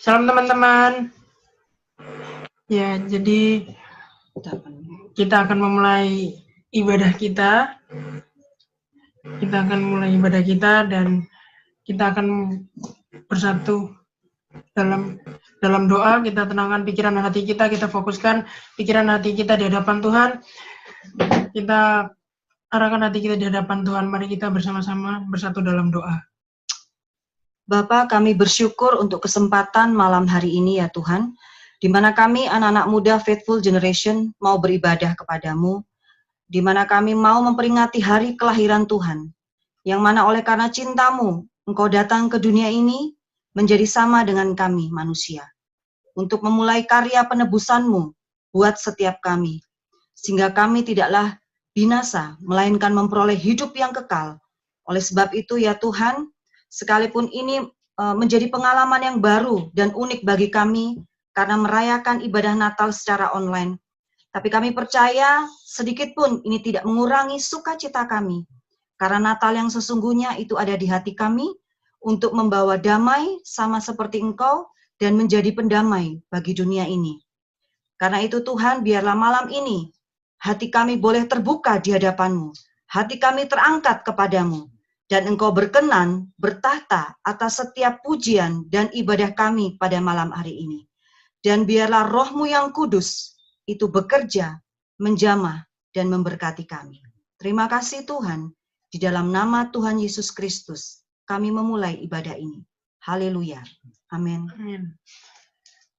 Salam teman-teman. Ya, jadi kita akan memulai ibadah kita. Kita akan mulai ibadah kita dan kita akan bersatu dalam doa. Kita tenangkan pikiran dan hati kita fokuskan pikiran hati kita di hadapan Tuhan. Kita arahkan hati kita di hadapan Tuhan. Mari kita bersama-sama bersatu dalam doa. Bapa, kami bersyukur untuk kesempatan malam hari ini ya Tuhan, di mana kami anak-anak muda Faithful Generation mau beribadah kepadamu, di mana kami mau memperingati hari kelahiran Tuhan, yang mana oleh karena cintamu, Engkau datang ke dunia ini menjadi sama dengan kami manusia, untuk memulai karya penebusanmu buat setiap kami, sehingga kami tidaklah binasa, melainkan memperoleh hidup yang kekal. Oleh sebab itu ya Tuhan, sekalipun ini menjadi pengalaman yang baru dan unik bagi kami karena merayakan ibadah Natal secara online. Tapi kami percaya sedikit pun ini tidak mengurangi sukacita kami. Karena Natal yang sesungguhnya itu ada di hati kami untuk membawa damai sama seperti Engkau dan menjadi pendamai bagi dunia ini. Karena itu Tuhan, biarlah malam ini hati kami boleh terbuka di hadapan-Mu. Hati kami terangkat kepadamu. Dan Engkau berkenan bertahta atas setiap pujian dan ibadah kami pada malam hari ini. Dan biarlah Roh-Mu yang kudus itu bekerja, menjamah, dan memberkati kami. Terima kasih Tuhan, di dalam nama Tuhan Yesus Kristus, kami memulai ibadah ini. Haleluya. Amin. Amin.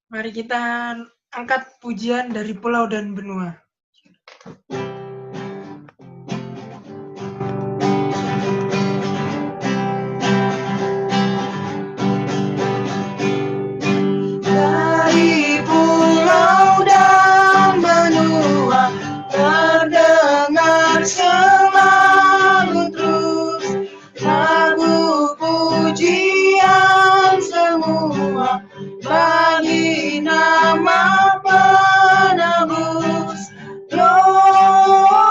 Mari kita angkat pujian dari pulau dan benua. Dari pulau dan benua terdengar selalu terus lagu pujian semua bagi nama penebus. Gloria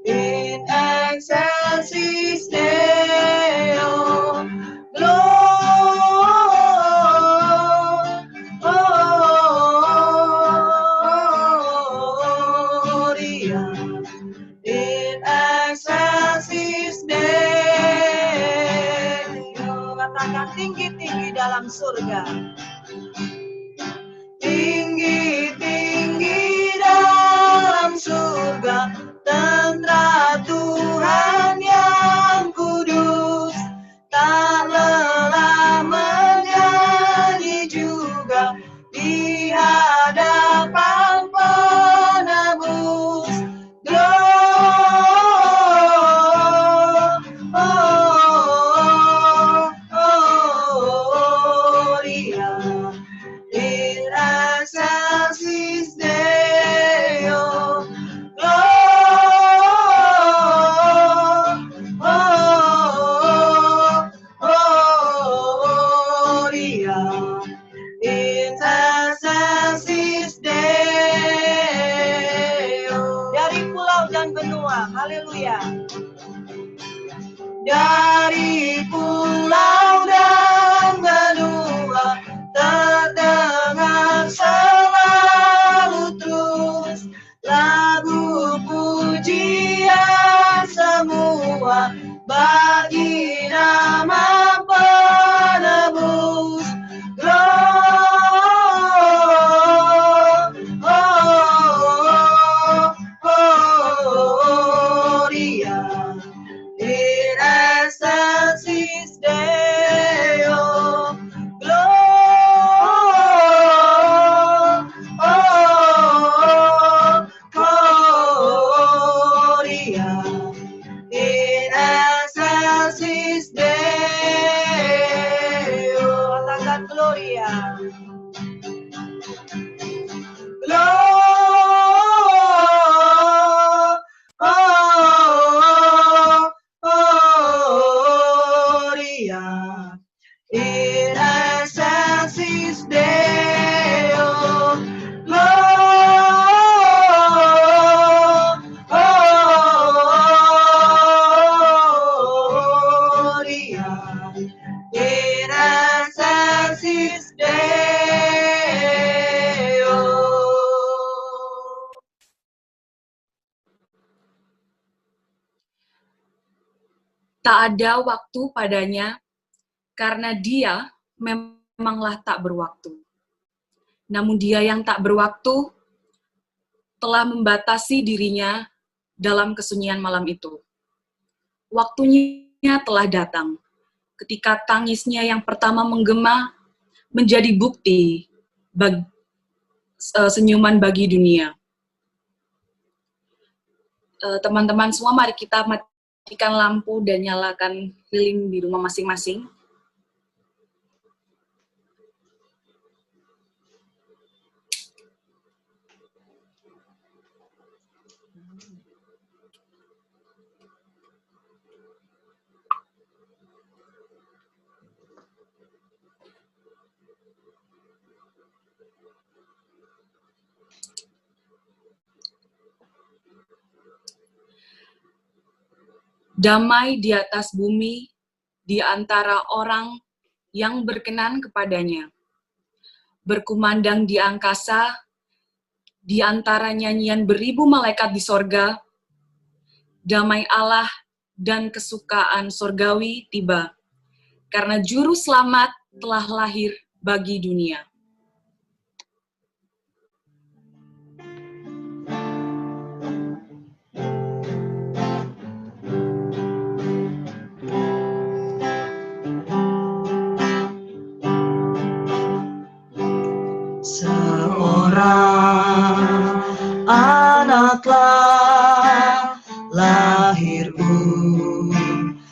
in excelsis Deo. Gloria in excelsis Deo. Katakan tinggi-tinggi dalam surga. Tinggi-tinggi dalam surga, tentara Tuhan yang kudus, tak lelah menyanyi juga di hadapan penebus. Gloria in excelsis Deo. Gloria in excelsis Deo. Dari pulau dan benua, haleluya. Dari pulau dan benua terdengar selalu terus lagu pujian semua bagi nama penebus. Gloria in excelsis Deo. Gloria in excelsis Tak ada waktu padanya, karena dia memanglah tak berwaktu. Namun dia yang tak berwaktu telah membatasi dirinya dalam kesunyian malam itu. Waktunya telah datang, ketika tangisnya yang pertama menggema menjadi bukti senyuman bagi dunia. Teman-teman semua, mari kita matikan lampu dan nyalakan lilin di rumah masing-masing. Damai di atas bumi, di antara orang yang berkenan kepadanya. Berkumandang di angkasa, di antara nyanyian beribu malaikat di sorga, damai Allah dan kesukaan sorgawi tiba, karena juru selamat telah lahir bagi dunia. Seorang anaklah lahir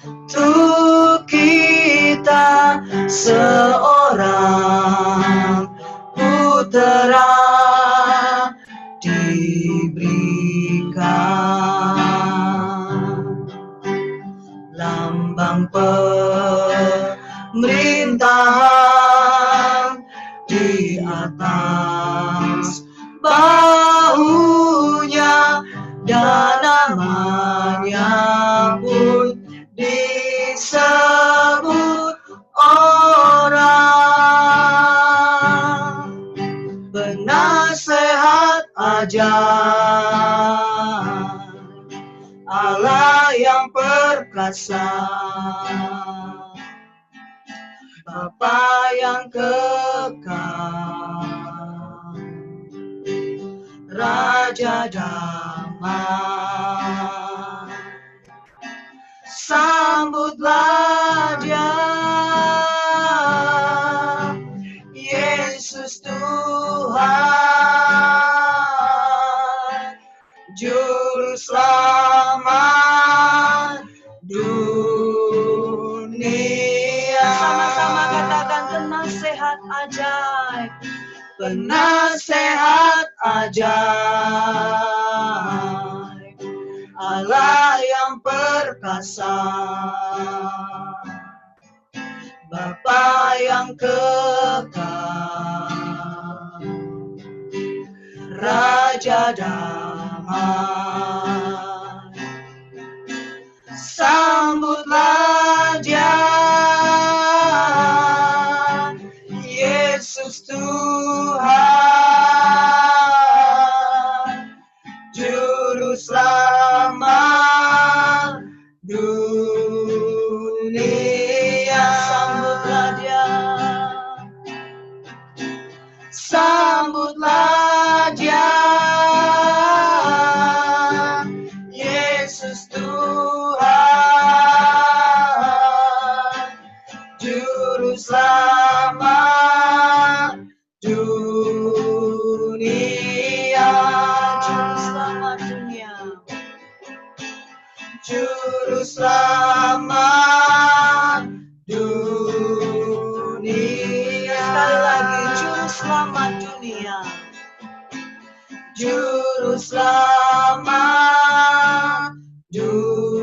untuk kita, seorang putera diberikan, lambang pemerintahan di atas bahunya, dan namanya pun disebut orang penasehat ajaib, Allah yang perkasa, Bapa yang kekal, Raja damai. Sambutlah Dia, Yesus Tuhan, Juru Selamat dunia. Sama-sama katakan penasehat ajaib, penasehat ajaib, Allah yang perkasa, Bapa yang kekal, Raja damai. Sambutlah Dia, Yesus Tuhan, Juru Selamat dunia. Sambutlah Dia, sambutlah Dia, Yesus Tuhan, Juru Selamat dunia. Juru Selamat dunia, Juru Selamat dunia. Sekali lagi, Juru Selamat dunia, Juru Selamat dunia.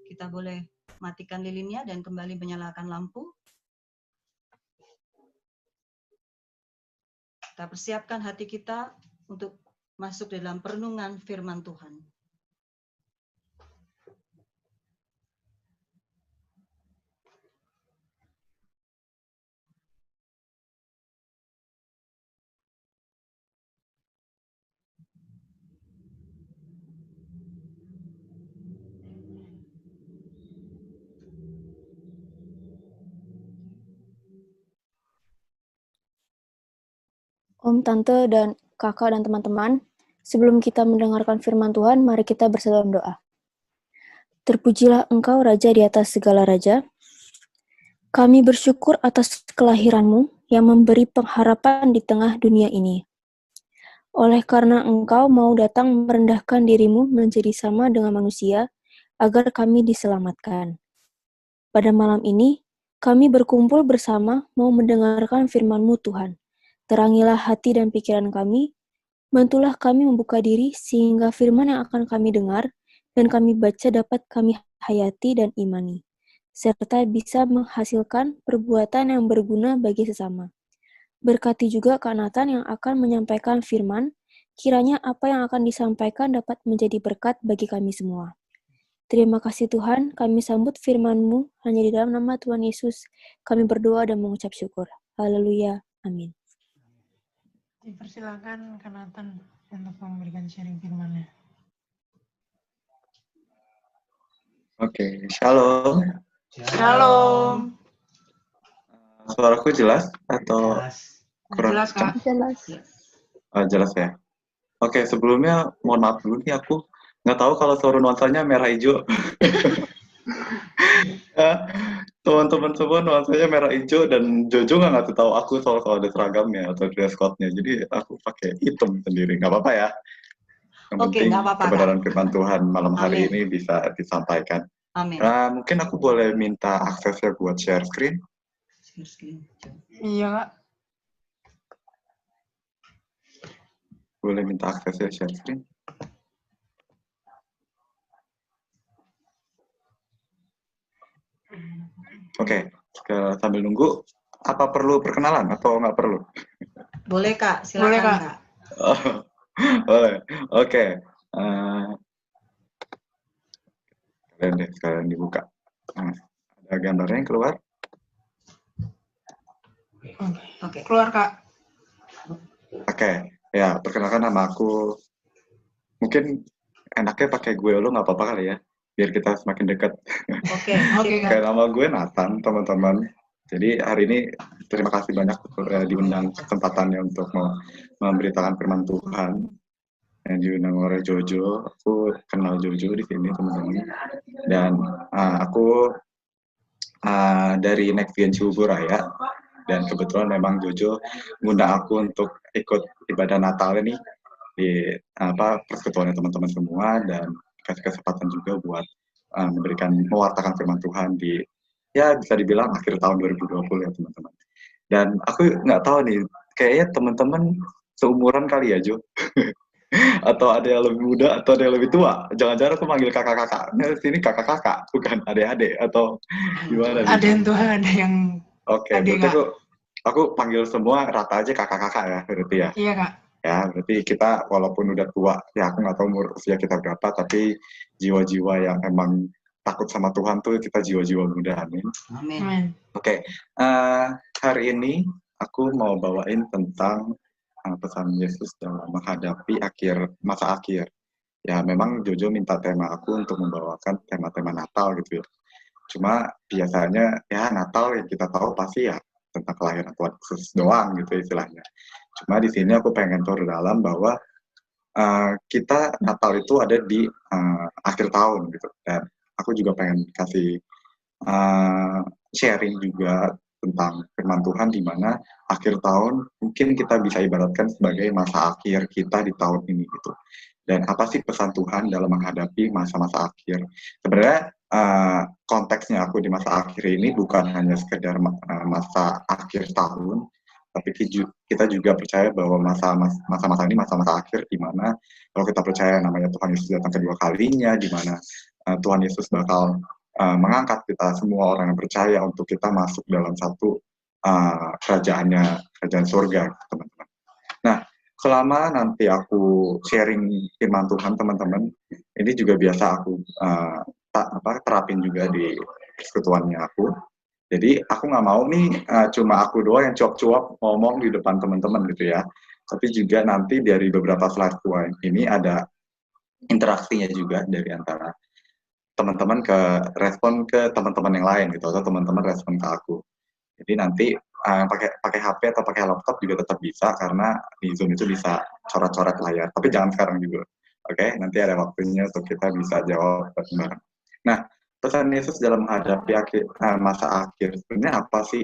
Kita boleh matikan lilinnya dan kembali menyalakan lampu. Kita persiapkan hati kita untuk masuk dalam perenungan firman Tuhan. Om, Tante, dan Kakak dan teman-teman, sebelum kita mendengarkan firman Tuhan, mari kita bersatu dalam doa. Terpujilah Engkau, Raja di atas segala raja. Kami bersyukur atas kelahiran-Mu yang memberi pengharapan di tengah dunia ini. Oleh karena Engkau mau datang merendahkan diri-Mu menjadi sama dengan manusia, agar kami diselamatkan. Pada malam ini, kami berkumpul bersama mau mendengarkan firman-Mu, Tuhan. Terangilah hati dan pikiran kami, bantulah kami membuka diri sehingga firman yang akan kami dengar dan kami baca dapat kami hayati dan imani, serta bisa menghasilkan perbuatan yang berguna bagi sesama. Berkati juga Kak Nathan yang akan menyampaikan firman, kiranya apa yang akan disampaikan dapat menjadi berkat bagi kami semua. Terima kasih Tuhan, kami sambut firman-Mu hanya di dalam nama Tuhan Yesus. Kami berdoa dan mengucap syukur. Haleluya. Amin. Dipersilakan Kak Nathan untuk memberikan sharing firman-Nya. Oke, shalom. Shalom. Suaraku jelas atau kurang Jelas, Kak. Jelas. jelas ya? Oke, sebelumnya mohon maaf dulu nih, aku nggak tahu kalau suara nuansanya merah hijau. Teman-teman semua nuansanya merah hijau dan Jojo nggak ngasih tahu aku soal kalau ada seragamnya atau dress code-nya. Jadi aku pakai hitam sendiri, nggak apa-apa ya. Yang Oke, penting nggak apa-apa, kebenaran firman Tuhan malam hari Amin. ini bisa disampaikan. Amin. Mungkin aku boleh minta aksesnya buat share screen. Iya, Kak. Boleh minta aksesnya share screen. Oke, sambil nunggu, apa perlu perkenalan atau nggak perlu? Boleh Kak, silakan Boleh, Kak. Kak. Oh, boleh. Oke. Sekalian dibuka. Nah, ada gambarnya yang keluar. Oke. Keluar, Kak. Oke, ya perkenalkan nama aku. Mungkin enaknya pakai gue lo nggak apa-apa kali ya, biar kita semakin dekat. Oke, Oke, Kak. Kayak nama gue Nathan, teman-teman. Jadi hari ini terima kasih banyak diundang kesempatannya untuk memberitakan firman Tuhan yang diundang oleh Jojo. Aku kenal Jojo di sini teman-teman. Dan aku dari Nekvien Ciuburaya. Dan kebetulan memang Jojo ngundang aku untuk ikut ibadah Natal ini di persekutuannya teman-teman semua dan kasih kesempatan juga buat mewartakan firman Tuhan di bisa dibilang akhir tahun 2020 ya teman-teman. Dan aku nggak tahu nih, kayaknya teman-teman seumuran kali ya Jo. Atau ada yang lebih muda atau ada yang lebih tua. Jangan-jangan aku manggil kakak-kakak. Nah, sini kakak-kakak, bukan adik-adik atau gimana? Ada yang tua, ada yang Oke, berarti aku panggil semua rata aja kakak-kakak ya, berarti ya? Iya, Kak. Ya, berarti kita walaupun udah tua, ya aku nggak tahu umur usia kita berapa, tapi jiwa-jiwa yang emang takut sama Tuhan tuh kita jiwa-jiwa muda, amin. Amin. Oke, hari ini aku mau bawain tentang pesan Yesus dalam menghadapi masa akhir. Ya, memang Jojo minta tema aku untuk membawakan tema-tema Natal gitu ya. Cuma biasanya ya Natal yang kita tahu pasti ya tentang kelahiran Tuhan Yesus doang gitu istilahnya. Cuma di sini aku pengen turun dalam bahwa kita Natal itu ada di akhir tahun gitu. Dan aku juga pengen kasih sharing juga tentang firman Tuhan di mana akhir tahun mungkin kita bisa ibaratkan sebagai masa akhir kita di tahun ini gitu. Dan apa sih pesan Tuhan dalam menghadapi masa-masa akhir? Sebenarnya konteksnya aku di masa akhir ini bukan hanya sekedar masa akhir tahun, tapi kita juga percaya bahwa masa-masa ini masa-masa akhir di mana kalau kita percaya namanya Tuhan Yesus datang kedua kalinya, di mana Tuhan Yesus bakal mengangkat kita semua orang yang percaya untuk kita masuk dalam satu kerajaan surga, teman-teman. Nah, selama nanti aku sharing firman Tuhan, teman-teman, ini juga biasa aku terapin juga di persekutuannya aku. Jadi aku nggak mau nih cuma aku doang yang cuap-cuap ngomong di depan teman-teman gitu ya. Tapi juga nanti dari beberapa slide ini ada interaksinya juga dari antara teman-teman respon ke teman-teman yang lain gitu, atau teman-teman respon ke aku. Jadi nanti pakai HP atau pakai laptop juga tetap bisa, karena di Zoom itu bisa coret-coret layar. Tapi jangan sekarang juga. Oke, nanti ada waktunya untuk kita bisa jawab bareng. Nah, pesan Yesus dalam menghadapi masa akhir, sebenarnya apa sih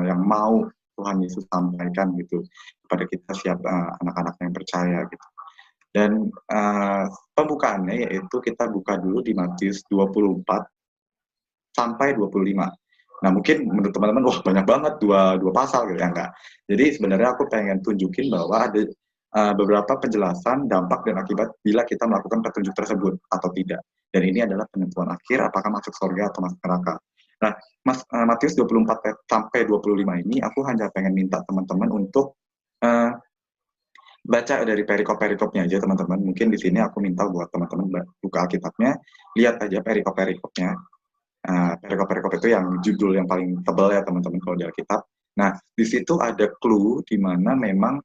yang mau Tuhan Yesus sampaikan gitu kepada kita, anak-anak yang percaya gitu. Dan pembukaannya yaitu kita buka dulu di Matius 24 sampai 25. Nah, mungkin menurut teman-teman, wah banyak banget, dua pasal gitu ya, enggak. Jadi sebenarnya aku pengen tunjukin bahwa ada beberapa penjelasan dampak dan akibat bila kita melakukan petunjuk tersebut atau tidak. Dan ini adalah penentuan akhir, apakah masuk surga atau masuk neraka. Nah, Matius 24 sampai 25 ini, aku hanya pengen minta teman-teman untuk baca dari perikop-perikopnya aja, teman-teman. Mungkin di sini aku minta buat teman-teman buka Alkitabnya, lihat aja perikop-perikopnya. Perikop-perikop itu yang judul yang paling tebal ya, teman-teman, kalau di Alkitab. Nah, di situ ada clue di mana memang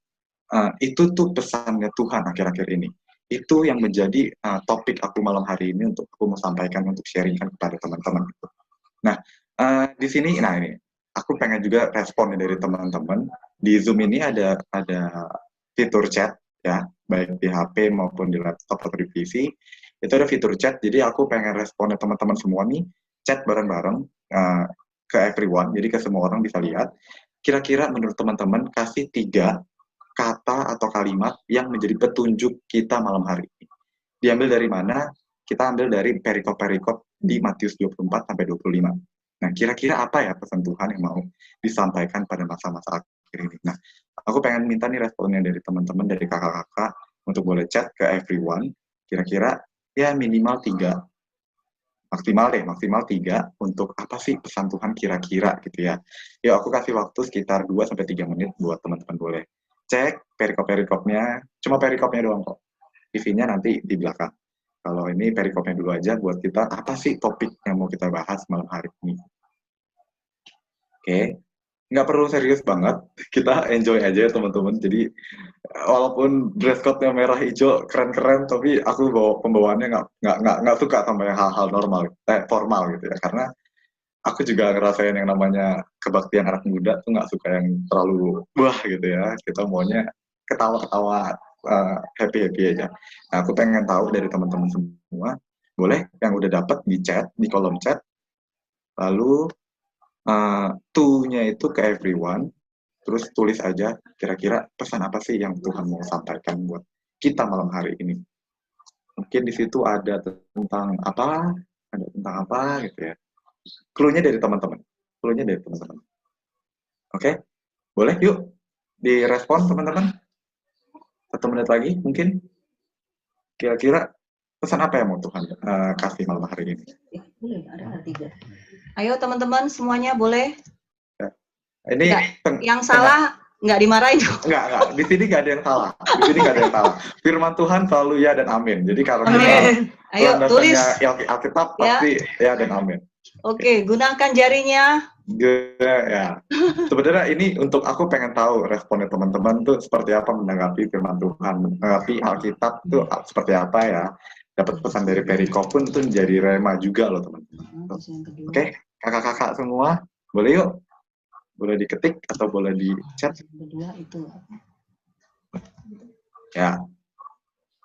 itu tuh pesannya Tuhan akhir-akhir ini. Itu yang menjadi topik aku malam hari ini untuk aku mau sampaikan, untuk sharingkan kepada teman-teman. Nah, di sini, nah ini, aku pengen juga respon dari teman-teman. Di Zoom ini ada fitur chat, ya, baik di HP maupun di laptop atau di PC. Itu ada fitur chat, jadi aku pengen responnya teman-teman semua nih, chat bareng-bareng ke everyone, jadi ke semua orang bisa lihat. Kira-kira menurut teman-teman, kasih 3 kata atau kalimat yang menjadi petunjuk kita malam hari ini. Diambil dari mana? Kita ambil dari perikop-perikop di Matius 24 sampai 25. Nah, kira-kira apa ya pesan Tuhan yang mau disampaikan pada masa-masa akhir ini? Nah, aku pengen minta nih responnya dari teman-teman, dari kakak-kakak, untuk boleh chat ke everyone. Kira-kira ya minimal 3, maksimal 3 untuk apa sih pesan Tuhan kira-kira gitu ya. Yuk, aku kasih waktu sekitar 2-3 menit buat teman-teman boleh cek perikop-perikopnya, cuma perikopnya doang kok. Isinya nanti di belakang. Kalau ini perikopnya dulu aja buat kita, apa sih topik yang mau kita bahas malam hari ini. Oke, nggak perlu serius banget, kita enjoy aja ya teman-teman. Jadi walaupun dress code-nya merah hijau keren-keren, tapi aku pembawaannya nggak suka sama yang hal-hal formal gitu ya, karena aku juga ngerasain yang namanya kebaktian anak muda tuh nggak suka yang terlalu wah gitu ya. Kita maunya ketawa-ketawa, happy-happy aja. Nah, aku pengen tahu dari teman-teman semua, boleh yang udah dapat di chat, di kolom chat, lalu to-nya itu ke everyone, terus tulis aja kira-kira pesan apa sih yang Tuhan mau sampaikan buat kita malam hari ini. Mungkin di situ ada tentang apa gitu ya. Clue-nya dari teman-teman. Oke? Boleh yuk direspon teman-teman. 1 menit lagi mungkin. Kira-kira pesan apa yang mau Tuhan kasih malam hari ini? Boleh, ada 3. Ayo teman-teman semuanya boleh. Ya. Ini yang salah nggak dimarahin. Enggak. Di sini nggak ada yang salah. Firman Tuhan selalu ya dan amin. Jadi karena ayo tulis Alkitab pasti ya dan amin. Oke, gunakan jarinya. Ya. Sebenarnya ini untuk aku pengen tahu responnya teman-teman tuh seperti apa menanggapi firman Tuhan, menanggapi Alkitab tuh seperti apa ya. Dapat pesan dari perikop pun itu menjadi rema juga loh teman-teman. Oke, kakak-kakak semua, boleh yuk. Boleh diketik atau boleh di chat. Ya.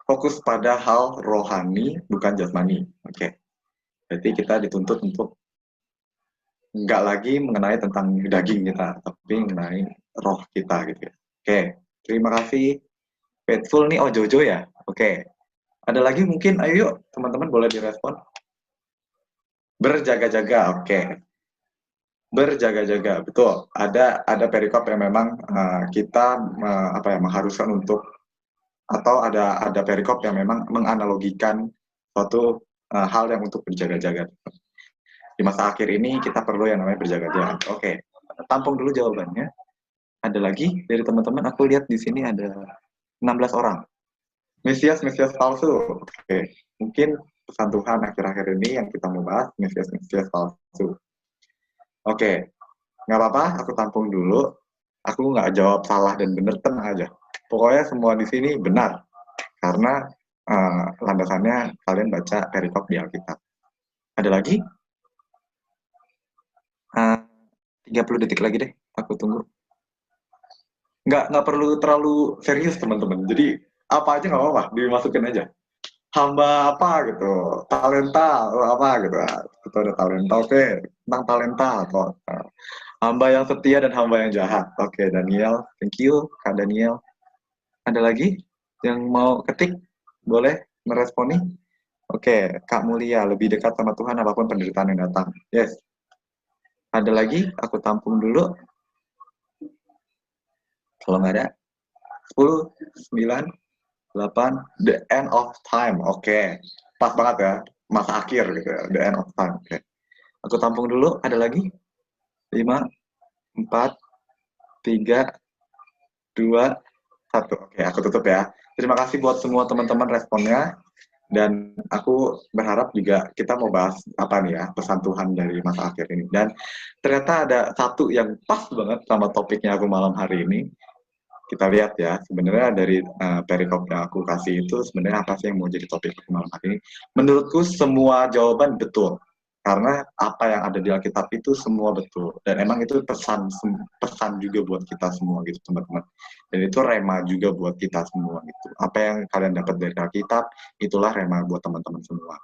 Fokus pada hal rohani, bukan jasmani. Oke. Berarti kita dituntut untuk nggak lagi mengenai tentang daging kita, tapi mengenai roh kita gitu ya. Oke, terima kasih. Faithful nih, Jojo ya. Oke. Ada lagi mungkin, ayo teman-teman boleh direspon. Berjaga-jaga, oke. Berjaga-jaga, betul. Ada perikop yang memang kita mengharuskan untuk, atau ada perikop yang memang menganalogikan suatu hal yang untuk berjaga-jaga. Di masa akhir ini kita perlu yang namanya berjaga-jaga. Oke, tampung dulu jawabannya. Ada lagi dari teman-teman, aku lihat di sini ada 16 orang. Mesias palsu. Oke, mungkin pesan Tuhan akhir-akhir ini yang kita mau bahas, Mesias palsu. Oke, nggak apa-apa, aku tampung dulu. Aku nggak jawab salah dan benar, tenang aja. Pokoknya semua di sini benar, karena landasannya kalian baca perikop di Alkitab. Ada lagi? 30 detik lagi deh. Aku tunggu. Nggak perlu terlalu serius teman-teman. Jadi apa aja nggak apa-apa, dimasukin aja. Hamba apa gitu, talenta apa gitu. Itu ada talenta, oke. Tentang talenta atau hamba yang setia dan hamba yang jahat. Oke, Daniel, thank you, Kak Daniel. Ada lagi yang mau ketik? Boleh meresponi? Oke, Kak Mulia, lebih dekat sama Tuhan apapun penderitaan yang datang. Yes. Ada lagi? Aku tampung dulu. Kalau nggak ada, 10, 9, 8, the end of time. Oke, pas banget ya, masa akhir gitu ya, the end of time. Oke. Aku tampung dulu, ada lagi? 5, 4, 3, 2, 1. Oke, aku tutup ya. Terima kasih buat semua teman-teman responnya. Dan aku berharap juga kita mau bahas apa nih ya, pesan Tuhan dari masa akhir ini. Dan ternyata ada satu yang pas banget sama topiknya aku malam hari ini. Kita lihat ya, sebenarnya dari perikop yang aku kasih itu sebenarnya apa sih yang mau jadi topik aku malam hari ini. Menurutku semua jawaban betul. Karena apa yang ada di Alkitab itu semua betul. Dan emang itu pesan juga buat kita semua gitu teman-teman. Dan itu rema juga buat kita semua gitu. Apa yang kalian dapat dari Alkitab, itulah rema buat teman-teman semua.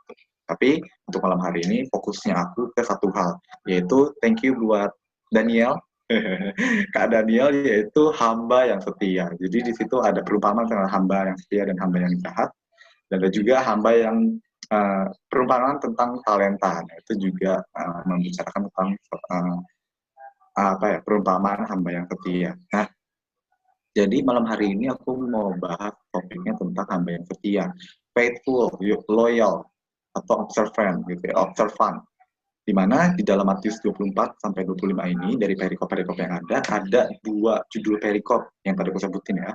Tapi untuk malam hari ini fokusnya aku ke satu hal, yaitu thank you buat Daniel, Kak Daniel, yaitu hamba yang setia. Jadi di situ ada perumpamaan tentang hamba yang setia dan hamba yang jahat. Dan ada juga hamba yang perumpamaan tentang talenta. Nah, itu juga membicarakan tentang perumpamaan hamba yang setia. Nah, jadi malam hari ini aku mau bahas topiknya tentang hamba yang setia, faithful, loyal, atau observant, gitu ya, observant. Di mana di dalam Matius 24 sampai 25 ini dari perikop-perikop yang ada 2 judul perikop yang tadi aku sebutin ya.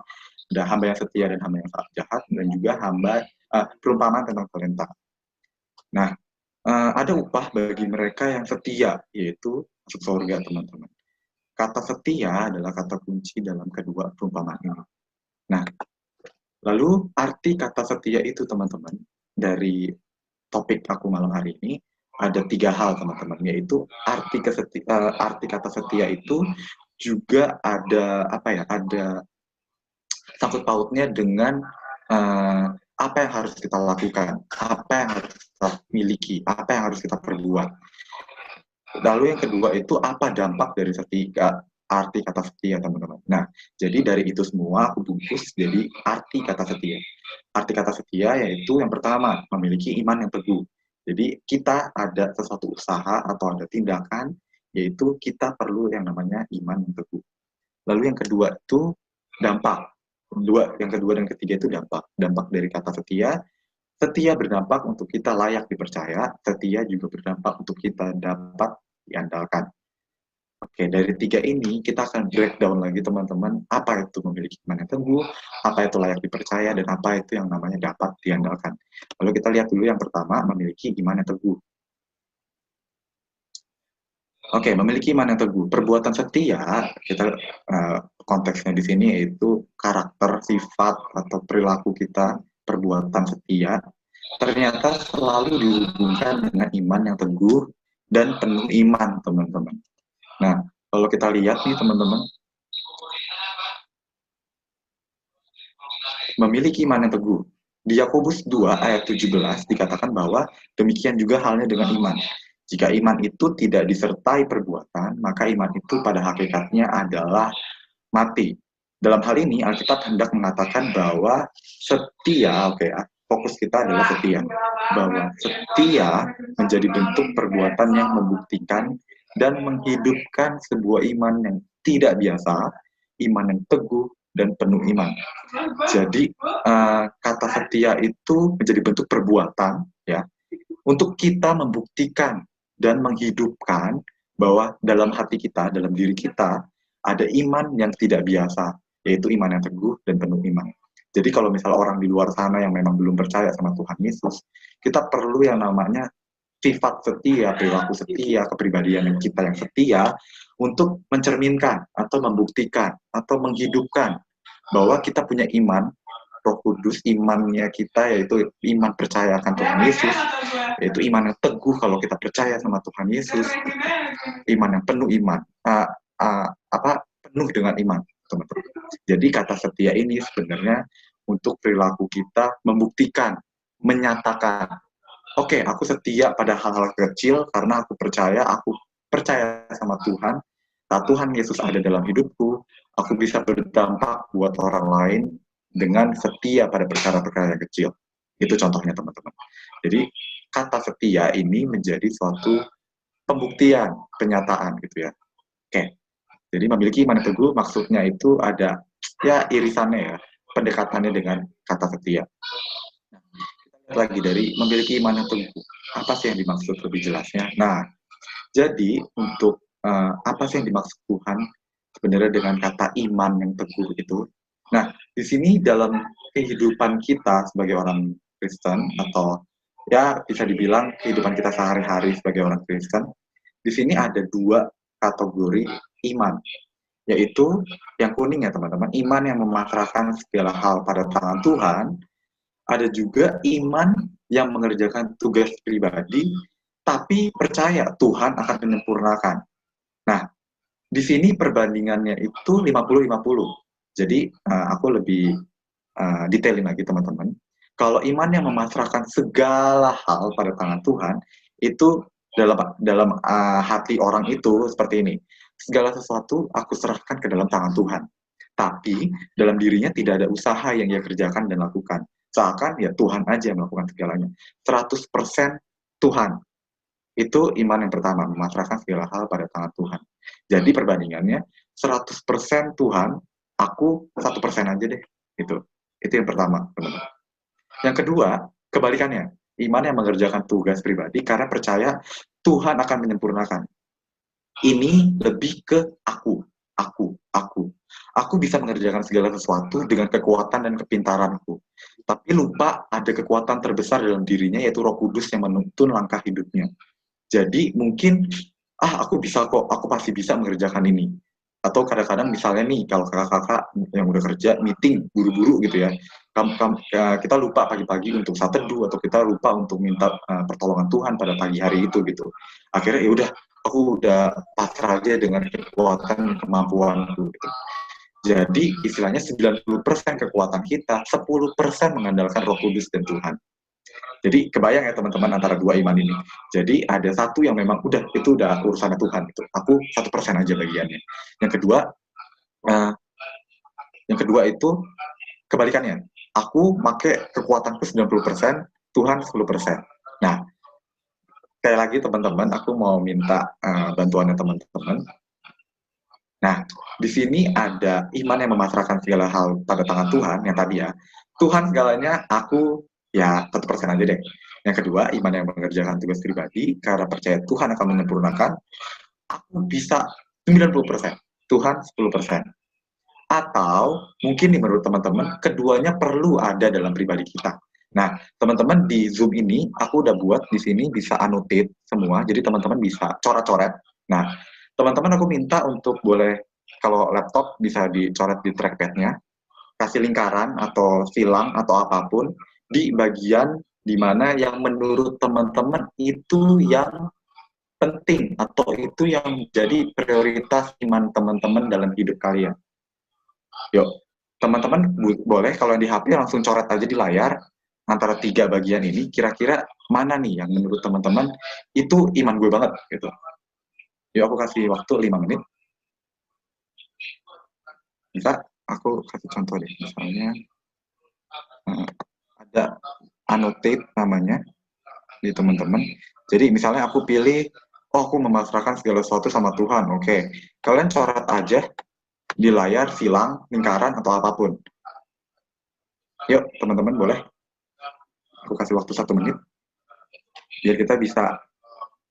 Ada hamba yang setia dan hamba yang jahat, dan juga perumpamaan tentang talenta. Nah, ada upah bagi mereka yang setia, yaitu masuk surga, teman-teman. Kata setia adalah kata kunci dalam kedua perumpamaan ini. Nah, lalu arti kata setia itu, teman-teman, dari topik aku malam hari ini, ada 3 hal, teman-teman, yaitu arti kata setia itu juga ada ada sangkut pautnya dengan apa yang harus kita lakukan, apa yang harus kita miliki, apa yang harus kita perbuat. Lalu yang kedua itu apa dampak dari arti kata setia, teman-teman. Nah, jadi dari itu semua aku bungkus jadi arti kata setia. Arti kata setia yaitu yang pertama, memiliki iman yang teguh. Jadi kita ada sesuatu usaha atau ada tindakan, yaitu kita perlu yang namanya iman yang teguh. Lalu yang kedua itu dampak. Yang kedua dan ketiga itu dampak. Dampak dari kata setia. Setia berdampak untuk kita layak dipercaya, setia juga berdampak untuk kita dapat diandalkan. Oke, dari 3 ini kita akan breakdown lagi, teman-teman, apa itu memiliki iman yang teguh, apa itu layak dipercaya, dan apa itu yang namanya dapat diandalkan. Lalu kita lihat dulu yang pertama, memiliki iman yang teguh. Oke, memiliki iman yang teguh. Perbuatan setia, kita konteksnya di sini yaitu karakter, sifat, atau perilaku kita, perbuatan setia, ternyata selalu dihubungkan dengan iman yang teguh dan penuh iman, teman-teman. Nah, kalau kita lihat nih, teman-teman, memiliki iman yang teguh. Di Yakobus 2 ayat 17 dikatakan bahwa demikian juga halnya dengan iman. Jika iman itu tidak disertai perbuatan, maka iman itu pada hakikatnya adalah mati. Dalam hal ini, Alkitab hendak mengatakan bahwa setia, fokus kita adalah setia. Bahwa setia menjadi bentuk perbuatan yang membuktikan dan menghidupkan sebuah iman yang tidak biasa, iman yang teguh, dan penuh iman. Jadi, kata setia itu menjadi bentuk perbuatan, ya, untuk kita membuktikan dan menghidupkan bahwa dalam hati kita, dalam diri kita, ada iman yang tidak biasa, yaitu iman yang teguh dan penuh iman. Jadi kalau misalnya orang di luar sana yang memang belum percaya sama Tuhan Yesus, kita perlu yang namanya sifat setia, perilaku setia, kepribadian kita yang setia, untuk mencerminkan atau membuktikan atau menghidupkan bahwa kita punya iman, Roh Kudus, imannya kita yaitu iman percaya akan Tuhan Yesus, yaitu iman yang teguh kalau kita percaya sama Tuhan Yesus, iman yang penuh iman. penuh dengan iman, teman-teman. Jadi kata setia ini sebenarnya untuk perilaku kita membuktikan, menyatakan, oke, aku setia pada hal-hal kecil karena aku percaya sama Tuhan. Saat Tuhan Yesus ada dalam hidupku, aku bisa berdampak buat orang lain dengan setia pada perkara-perkara yang kecil. Itu contohnya, teman-teman. Jadi kata setia ini menjadi suatu pembuktian, penyataan gitu ya. Oke. Jadi memiliki iman yang teguh maksudnya itu ada ya irisannya ya, pendekatannya dengan kata setia. Kita lihat lagi dari memiliki iman yang teguh. Apa sih yang dimaksud lebih jelasnya? Nah, jadi untuk apa sih yang dimaksud Tuhan sebenarnya dengan kata iman yang teguh itu? Nah, di sini dalam kehidupan kita sebagai orang Kristen atau ya bisa dibilang kehidupan kita sehari-hari sebagai orang Kristen, di sini ada dua kategori iman, yaitu yang kuning ya teman-teman, iman yang memasrahkan segala hal pada tangan Tuhan. Ada juga iman yang mengerjakan tugas pribadi, tapi percaya Tuhan akan menyempurnakan. Nah, di sini perbandingannya itu 50-50. Jadi aku lebih detailin lagi teman-teman. Kalau iman yang memasrahkan segala hal pada tangan Tuhan, itu dalam hati orang itu seperti ini. Segala sesuatu aku serahkan ke dalam tangan Tuhan. Tapi dalam dirinya tidak ada usaha yang ia kerjakan dan lakukan. Seakan ya Tuhan aja yang melakukan segalanya. 100% Tuhan. Itu iman yang pertama, memasrahkan segala hal pada tangan Tuhan. Jadi perbandingannya 100% Tuhan, aku 1% aja deh. Itu yang pertama, teman-teman. Yang kedua, kebalikannya. Iman yang mengerjakan tugas pribadi karena percaya Tuhan akan menyempurnakan. Ini lebih ke aku. Aku bisa mengerjakan segala sesuatu dengan kekuatan dan kepintaranku. Tapi lupa ada kekuatan terbesar dalam dirinya, yaitu Roh Kudus yang menuntun langkah hidupnya. Jadi mungkin, aku bisa kok, aku pasti bisa mengerjakan ini. Atau kadang-kadang misalnya nih, kalau kakak-kakak yang udah kerja, meeting, buru-buru gitu ya, kita lupa pagi-pagi untuk saat teduh, atau kita lupa untuk minta pertolongan Tuhan pada pagi hari itu gitu. Akhirnya ya udah, aku udah pasrah aja dengan kekuatan kemampuanku gitu. Jadi istilahnya 90% kekuatan kita, 10% mengandalkan Roh Kudus dan Tuhan. Jadi kebayang ya teman-teman antara dua iman ini. Jadi ada satu yang memang itu udah urusannya Tuhan gitu. Aku 1% aja bagiannya. Yang kedua itu kebalikannya. Aku pakai kekuatanku 90%, Tuhan 10%. Nah, sekali lagi teman-teman, aku mau minta bantuannya teman-teman. Nah, di sini ada iman yang memasrahkan segala hal pada tangan Tuhan, yang tadi ya. Tuhan segalanya, aku ya 1% aja deh. Yang kedua, iman yang mengerjakan tugas pribadi, karena percaya Tuhan akan menyempurnakan, aku bisa 90%, Tuhan 10%. Atau mungkin nih menurut teman-teman, keduanya perlu ada dalam pribadi kita. Nah, teman-teman di Zoom ini, aku udah buat di sini bisa annotate semua, jadi teman-teman bisa coret-coret. Nah, teman-teman aku minta untuk boleh, kalau laptop bisa dicoret di trackpad-nya, kasih lingkaran atau silang atau apapun, di bagian di mana yang menurut teman-teman itu yang penting, atau itu yang jadi prioritas iman teman-teman dalam hidup kalian. Yuk, teman-teman boleh kalau di HP langsung coret aja di layar antara 3 bagian ini, kira-kira mana nih yang menurut teman-teman itu iman gue banget gitu. Yuk aku kasih waktu 5 menit. Bisa aku kasih contoh deh, misalnya ada annotate namanya di teman-teman. Jadi misalnya aku pilih, aku memasrahkan segala sesuatu sama Tuhan. Oke, kalian coret aja di layar, silang, lingkaran, atau apapun. Yuk, teman-teman boleh. Aku kasih waktu 1 menit. Biar kita bisa,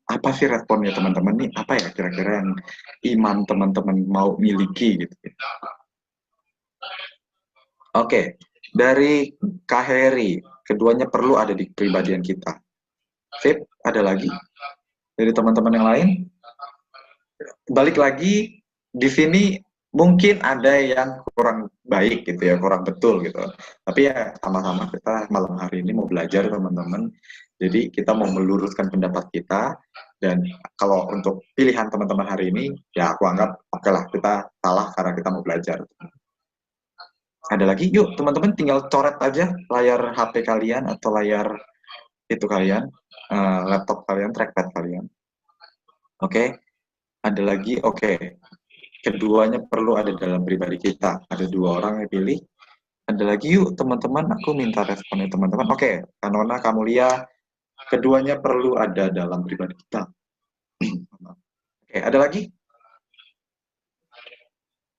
apa sih responnya teman-teman nih? Apa ya kira-kira yang iman teman-teman mau miliki gitu. Oke, dari Kak Heri, keduanya perlu ada di kepribadian kita. Sip, ada lagi? Dari teman-teman yang lain? Balik lagi, di sini mungkin ada yang kurang baik gitu ya, kurang betul gitu. Tapi ya sama-sama kita malam hari ini mau belajar teman-teman. Jadi kita mau meluruskan pendapat kita, dan kalau untuk pilihan teman-teman hari ini, ya aku anggap Oke lah, kita salah karena kita mau belajar. Ada lagi? Yuk, teman-teman tinggal coret aja layar HP kalian atau layar itu kalian, laptop kalian, trackpad kalian. Oke, ada lagi? Oke, keduanya perlu ada dalam pribadi kita. Ada 2 orang yang pilih. Ada lagi yuk, teman-teman. Aku minta responnya teman-teman. Oke, Kanona, Kamulia, keduanya perlu ada dalam pribadi kita. Oke, ada lagi?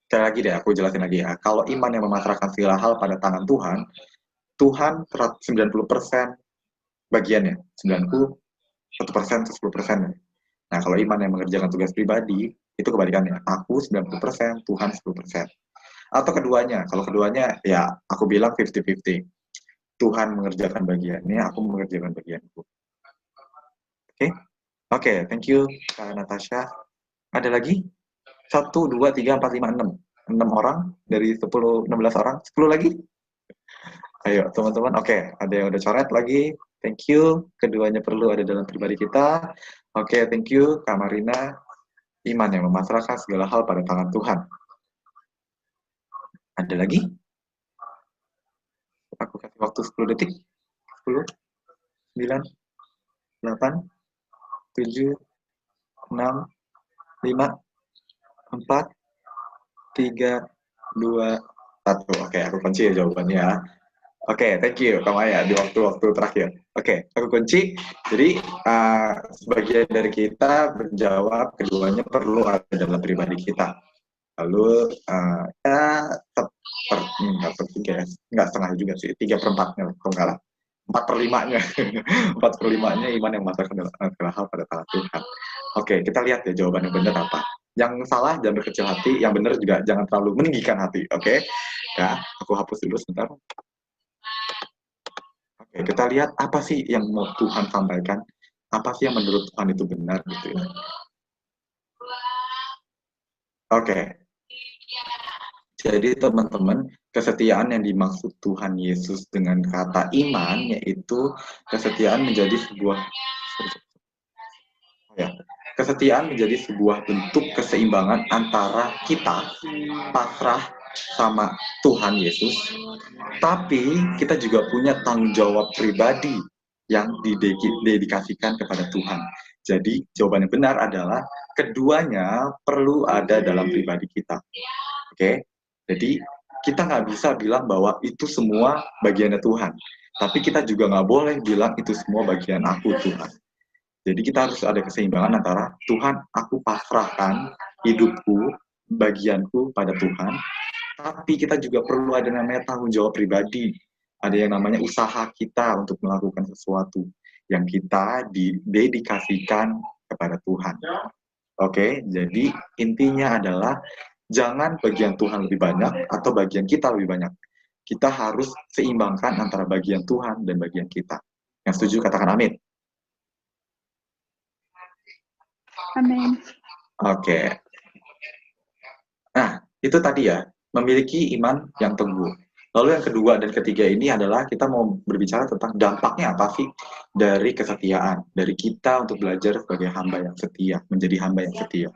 Sekali lagi deh, aku jelasin lagi ya. Kalau iman yang memasrahkan segala hal pada tangan Tuhan, Tuhan 90% bagiannya. 91% atau 10%. Nah, kalau iman yang mengerjakan tugas pribadi, itu kebalikannya. Aku 90%, Tuhan 10%. Atau keduanya. Kalau keduanya, ya aku bilang 50-50. Tuhan mengerjakan bagiannya, aku mengerjakan bagianku. Oke? Oke, thank you, Kak Natasha. Ada lagi? 1, 2, 3, 4, 5, 6. 6 orang dari 16 orang. 10 lagi? Ayo, teman-teman. Oke, ada yang udah coret lagi. Thank you. Keduanya perlu ada dalam pribadi kita. Oke, thank you, Kak Marina. Iman yang memasrahkan segala hal pada tangan Tuhan. Ada lagi? Aku kasih waktu 10 detik. 10, 9, 8, 7, 6, 5, 4, 3, 2, 1. Oke, aku kunci jawabannya ya. Oke, thank you, Kak Maya, di waktu-waktu terakhir. Oke, aku kunci. Jadi, sebagian dari kita menjawab keduanya perlu ada dalam pribadi kita. Lalu, ya, enggak setengah juga sih, 3/4-nya, kalau enggak lah. 4/5-nya. 4/5-nya iman yang memasrahkan segala hal pada tangan Tuhan. Oke, kita lihat ya jawaban yang benar apa. Yang salah jangan berkecil hati, yang benar juga jangan terlalu meninggikan hati. Oke? Ya, aku hapus dulu sebentar. Oke, kita lihat apa sih yang mau Tuhan sampaikan, apa sih yang menurut Tuhan itu benar gitu ya. Oke, jadi teman-teman, kesetiaan yang dimaksud Tuhan Yesus dengan kata iman, yaitu kesetiaan menjadi sebuah kesetiaan menjadi sebuah bentuk keseimbangan antara kita pasrah sama Tuhan Yesus, tapi kita juga punya tanggung jawab pribadi yang didedikasikan kepada Tuhan. Jadi jawaban yang benar adalah keduanya perlu ada dalam pribadi kita. Oke? Jadi kita nggak bisa bilang bahwa itu semua bagiannya Tuhan, tapi kita juga nggak boleh bilang itu semua bagian aku Tuhan. Jadi kita harus ada keseimbangan antara Tuhan, aku pasrahkan hidupku, bagianku pada Tuhan, tapi kita juga perlu ada namanya tanggung jawab pribadi. Ada yang namanya usaha kita untuk melakukan sesuatu yang kita didedikasikan kepada Tuhan. Oke, jadi intinya adalah jangan bagian Tuhan lebih banyak atau bagian kita lebih banyak. Kita harus seimbangkan antara bagian Tuhan dan bagian kita. Yang setuju katakan amin. Amin. Oke. Nah, itu tadi ya, memiliki iman yang teguh. Lalu yang kedua dan ketiga ini adalah kita mau berbicara tentang dampaknya apa sih dari kesetiaan, dari kita untuk belajar sebagai hamba yang setia, menjadi hamba yang setia.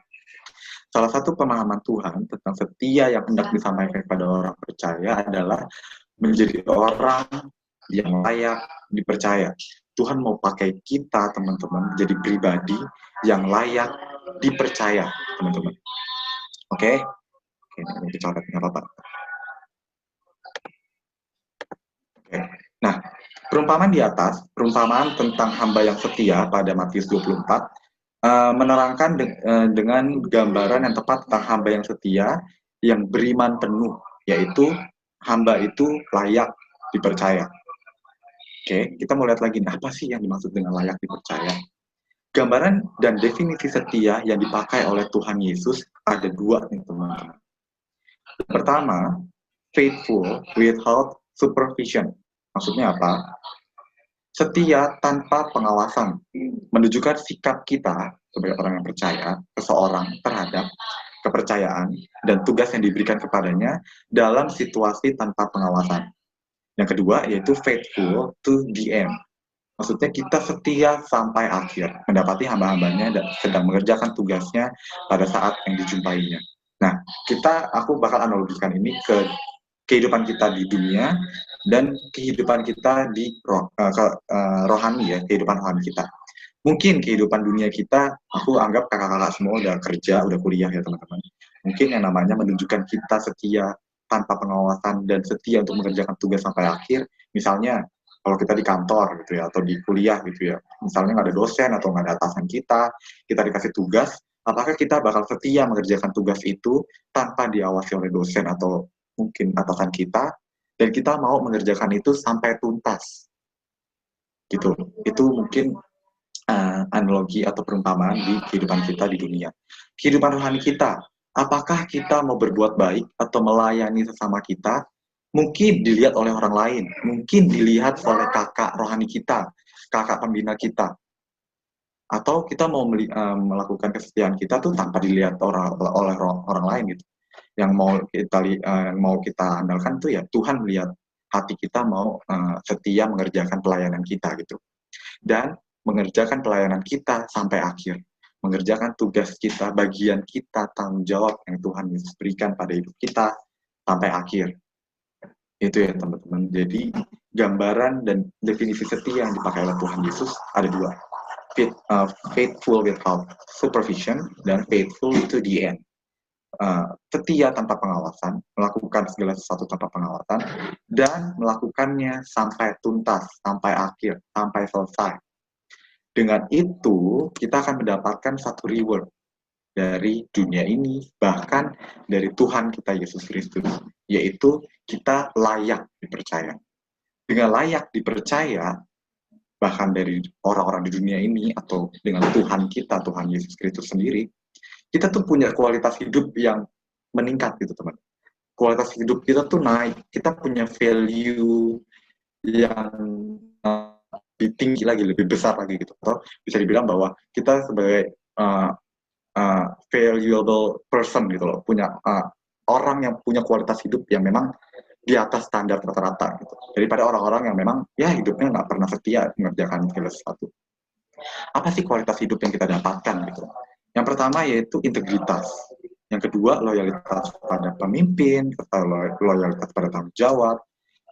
Salah satu pemahaman Tuhan tentang setia yang hendak disampaikan kepada orang percaya adalah menjadi orang yang layak dipercaya. Tuhan mau pakai kita, teman-teman, menjadi pribadi yang layak dipercaya, teman-teman. Oke? Ini dicoret, nggak apa-apa. Oke. Nah, perumpamaan di atas, perumpamaan tentang hamba yang setia pada Matius 24, menerangkan dengan gambaran yang tepat tentang hamba yang setia, yang beriman penuh, yaitu hamba itu layak dipercaya. Oke, kita mau lihat lagi, apa sih yang dimaksud dengan layak dipercaya? Gambaran dan definisi setia yang dipakai oleh Tuhan Yesus ada 2 nih, teman-teman. Pertama, faithful without supervision. Maksudnya apa? Setia tanpa pengawasan, menunjukkan sikap kita sebagai orang yang percaya, seseorang terhadap kepercayaan dan tugas yang diberikan kepadanya dalam situasi tanpa pengawasan. Yang kedua, yaitu faithful to the end. Maksudnya kita setia sampai akhir, mendapati hamba-hambanya dan sedang mengerjakan tugasnya pada saat yang dijumpainya. Nah, aku bakal analogikan ini ke kehidupan kita di dunia dan kehidupan kita di rohani ya, kehidupan rohani kita. Mungkin kehidupan dunia kita, aku anggap kakak-kakak semua udah kerja, udah kuliah ya teman-teman. Mungkin yang namanya menunjukkan kita setia tanpa pengawasan dan setia untuk mengerjakan tugas sampai akhir. Misalnya kalau kita di kantor gitu ya, atau di kuliah gitu ya, misalnya nggak ada dosen atau nggak ada atasan kita dikasih tugas, apakah kita bakal setia mengerjakan tugas itu tanpa diawasi oleh dosen atau mungkin atasan kita, dan kita mau mengerjakan itu sampai tuntas gitu. Itu mungkin analogi atau perumpamaan di kehidupan kita di dunia. Kehidupan rohani kita, apakah kita mau berbuat baik atau melayani sesama kita? Mungkin dilihat oleh orang lain, mungkin dilihat oleh kakak rohani kita, kakak pembina kita, atau kita mau melakukan kesetiaan kita tuh tanpa dilihat oleh orang lain gitu. Yang mau kita andalkan tuh ya Tuhan melihat hati kita mau setia mengerjakan pelayanan kita gitu. Dan mengerjakan pelayanan kita sampai akhir, mengerjakan tugas kita, bagian kita, tanggung jawab yang Tuhan Yesus berikan pada hidup kita sampai akhir. Itu ya teman-teman. Jadi gambaran dan definisi setia yang dipakai oleh Tuhan Yesus ada dua, faithful without supervision dan faithful to the end. Setia tanpa pengawasan, melakukan segala sesuatu tanpa pengawasan, dan melakukannya sampai tuntas, sampai akhir, sampai selesai. Dengan itu, kita akan mendapatkan satu reward dari dunia ini, bahkan dari Tuhan kita Yesus Kristus, yaitu kita layak dipercaya. Dengan layak dipercaya, bahkan dari orang-orang di dunia ini, atau dengan Tuhan kita, Tuhan Yesus Kristus sendiri, kita tuh punya kualitas hidup yang meningkat gitu teman. Kualitas hidup kita tuh naik, kita punya value yang lebih tinggi lagi, lebih besar lagi gitu. Atau bisa dibilang bahwa kita sebagai valuable person gitu loh, punya orang yang punya kualitas hidup yang memang di atas standar rata-rata gitu. Daripada orang-orang yang memang ya hidupnya nggak pernah setia mengerjakan segala sesuatu. Apa sih kualitas hidup yang kita dapatkan gitu? Yang pertama yaitu integritas. Yang kedua loyalitas pada pemimpin, loyalitas pada tanggung jawab.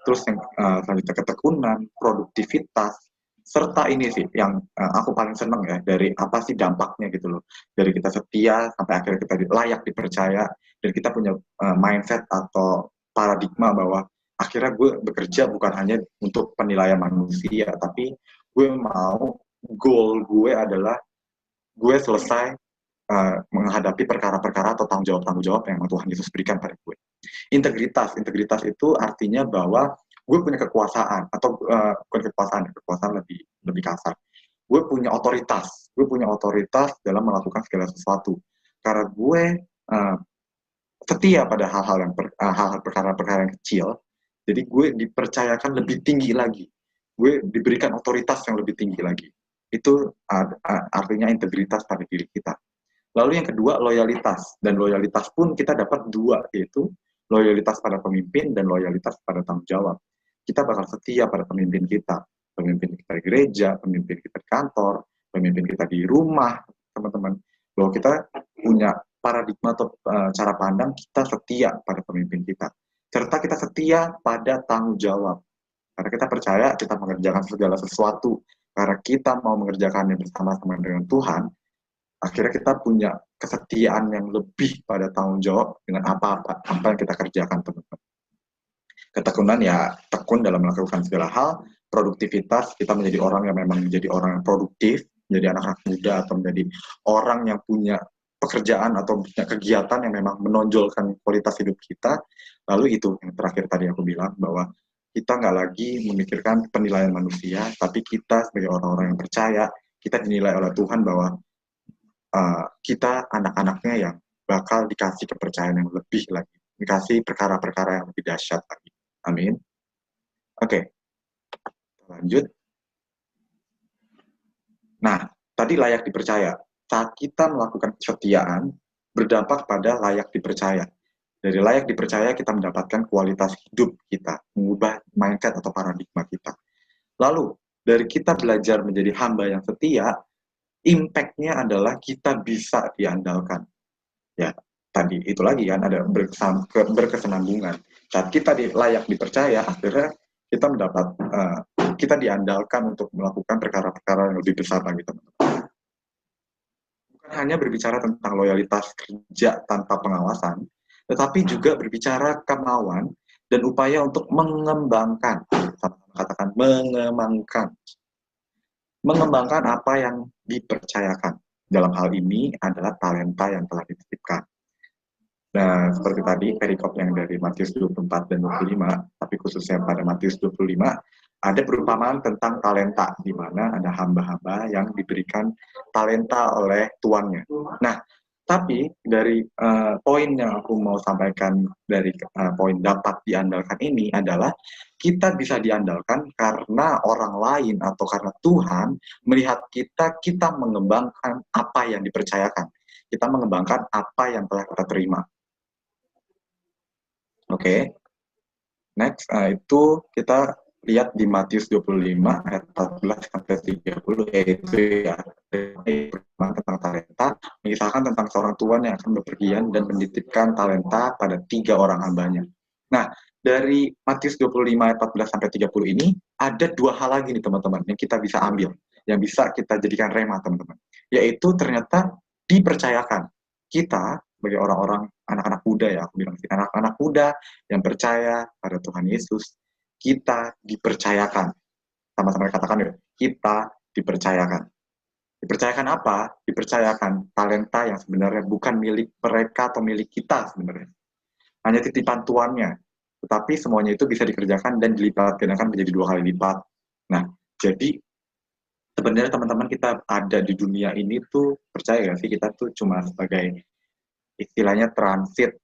Terus yang selanjutnya ketekunan, produktivitas, serta ini sih yang aku paling seneng ya dari apa sih dampaknya gitu loh, dari kita setia sampai akhirnya kita layak dipercaya dan kita punya mindset atau paradigma bahwa akhirnya gue bekerja bukan hanya untuk penilaian manusia, tapi gue mau goal gue adalah gue selesai menghadapi perkara-perkara atau tanggung jawab yang Tuhan Yesus berikan pada gue. Integritas itu artinya bahwa gue punya kekuasaan atau bukan kekuasaan lebih kasar. Gue punya otoritas dalam melakukan segala sesuatu. Karena gue setia pada hal-hal perkara-perkara yang kecil, jadi gue dipercayakan lebih tinggi lagi. Gue diberikan otoritas yang lebih tinggi lagi. Itu artinya integritas pada diri kita. Lalu yang kedua, loyalitas. Dan loyalitas pun kita dapat dua, yaitu loyalitas pada pemimpin dan loyalitas pada tanggung jawab. Kita bakal setia pada pemimpin kita. Pemimpin kita di gereja, pemimpin kita di kantor, pemimpin kita di rumah, teman-teman. Bahwa kita punya paradigma atau cara pandang kita setia pada pemimpin kita. Serta kita setia pada tanggung jawab. Karena kita percaya kita mengerjakan segala sesuatu. Karena kita mau mengerjakannya bersama-sama dengan Tuhan, akhirnya kita punya kesetiaan yang lebih pada tanggung jawab dengan apa yang kita kerjakan, teman-teman. Ketekunan ya tekun dalam melakukan segala hal. Produktivitas, kita menjadi orang yang memang menjadi orang yang produktif, menjadi anak-anak muda atau menjadi orang yang punya pekerjaan atau punya kegiatan yang memang menonjolkan kualitas hidup kita. Lalu itu yang terakhir tadi aku bilang bahwa kita nggak lagi memikirkan penilaian manusia, tapi kita sebagai orang-orang yang percaya, kita dinilai oleh Tuhan bahwa kita anak-anaknya yang bakal dikasih kepercayaan yang lebih lagi, dikasih perkara-perkara yang lebih dahsyat lagi. Amin. Oke, lanjut. Nah, tadi layak dipercaya. Saat kita melakukan kesetiaan, berdampak pada layak dipercaya. Dari layak dipercaya kita mendapatkan kualitas hidup kita, mengubah mindset atau paradigma kita. Lalu, dari kita belajar menjadi hamba yang setia, impact-nya adalah kita bisa diandalkan. Ya, tadi itu lagi kan ada berkesenambungan. Saat kita layak dipercaya, akhirnya kita mendapat kita diandalkan untuk melakukan perkara-perkara yang lebih besar lagi, teman-teman. Bukan hanya berbicara tentang loyalitas kerja tanpa pengawasan, tetapi juga berbicara kemauan dan upaya untuk mengembangkan, sama-sama katakan mengembangkan apa yang dipercayakan. Dalam hal ini adalah talenta yang telah dititipkan. Nah, seperti tadi perikop yang dari Matius 24 dan 25, tapi khususnya pada Matius 25, ada perumpamaan tentang talenta, di mana ada hamba-hamba yang diberikan talenta oleh tuannya. Nah, tapi dari poin yang aku mau sampaikan dari poin dapat diandalkan ini adalah kita bisa diandalkan karena orang lain atau karena Tuhan melihat kita mengembangkan apa yang dipercayakan. Kita mengembangkan apa yang telah kita terima. Oke. Next, itu kita lihat di Matius 25 ayat 14 sampai 30, yaitu ya tentang talenta, mengisahkan tentang seorang tuan yang akan bepergian dan menitipkan talenta pada 3 orang hambanya. Nah, dari Matius 25 ayat 14 sampai 30 ini ada 2 hal lagi nih teman-teman yang kita bisa ambil, yang bisa kita jadikan rema teman-teman. Yaitu ternyata dipercayakan. Kita sebagai orang-orang anak-anak muda ya, aku bilang sih anak-anak muda yang percaya pada Tuhan Yesus, kita dipercayakan. Sama-sama katakan ya, kita dipercayakan. Dipercayakan apa? Dipercayakan talenta yang sebenarnya bukan milik mereka atau milik kita sebenarnya. Hanya titipan tuannya. Tetapi semuanya itu bisa dikerjakan dan dilipat gandakan menjadi 2 kali lipat. Nah, jadi sebenarnya teman-teman kita ada di dunia ini tuh percaya gak sih kita tuh cuma sebagai istilahnya transit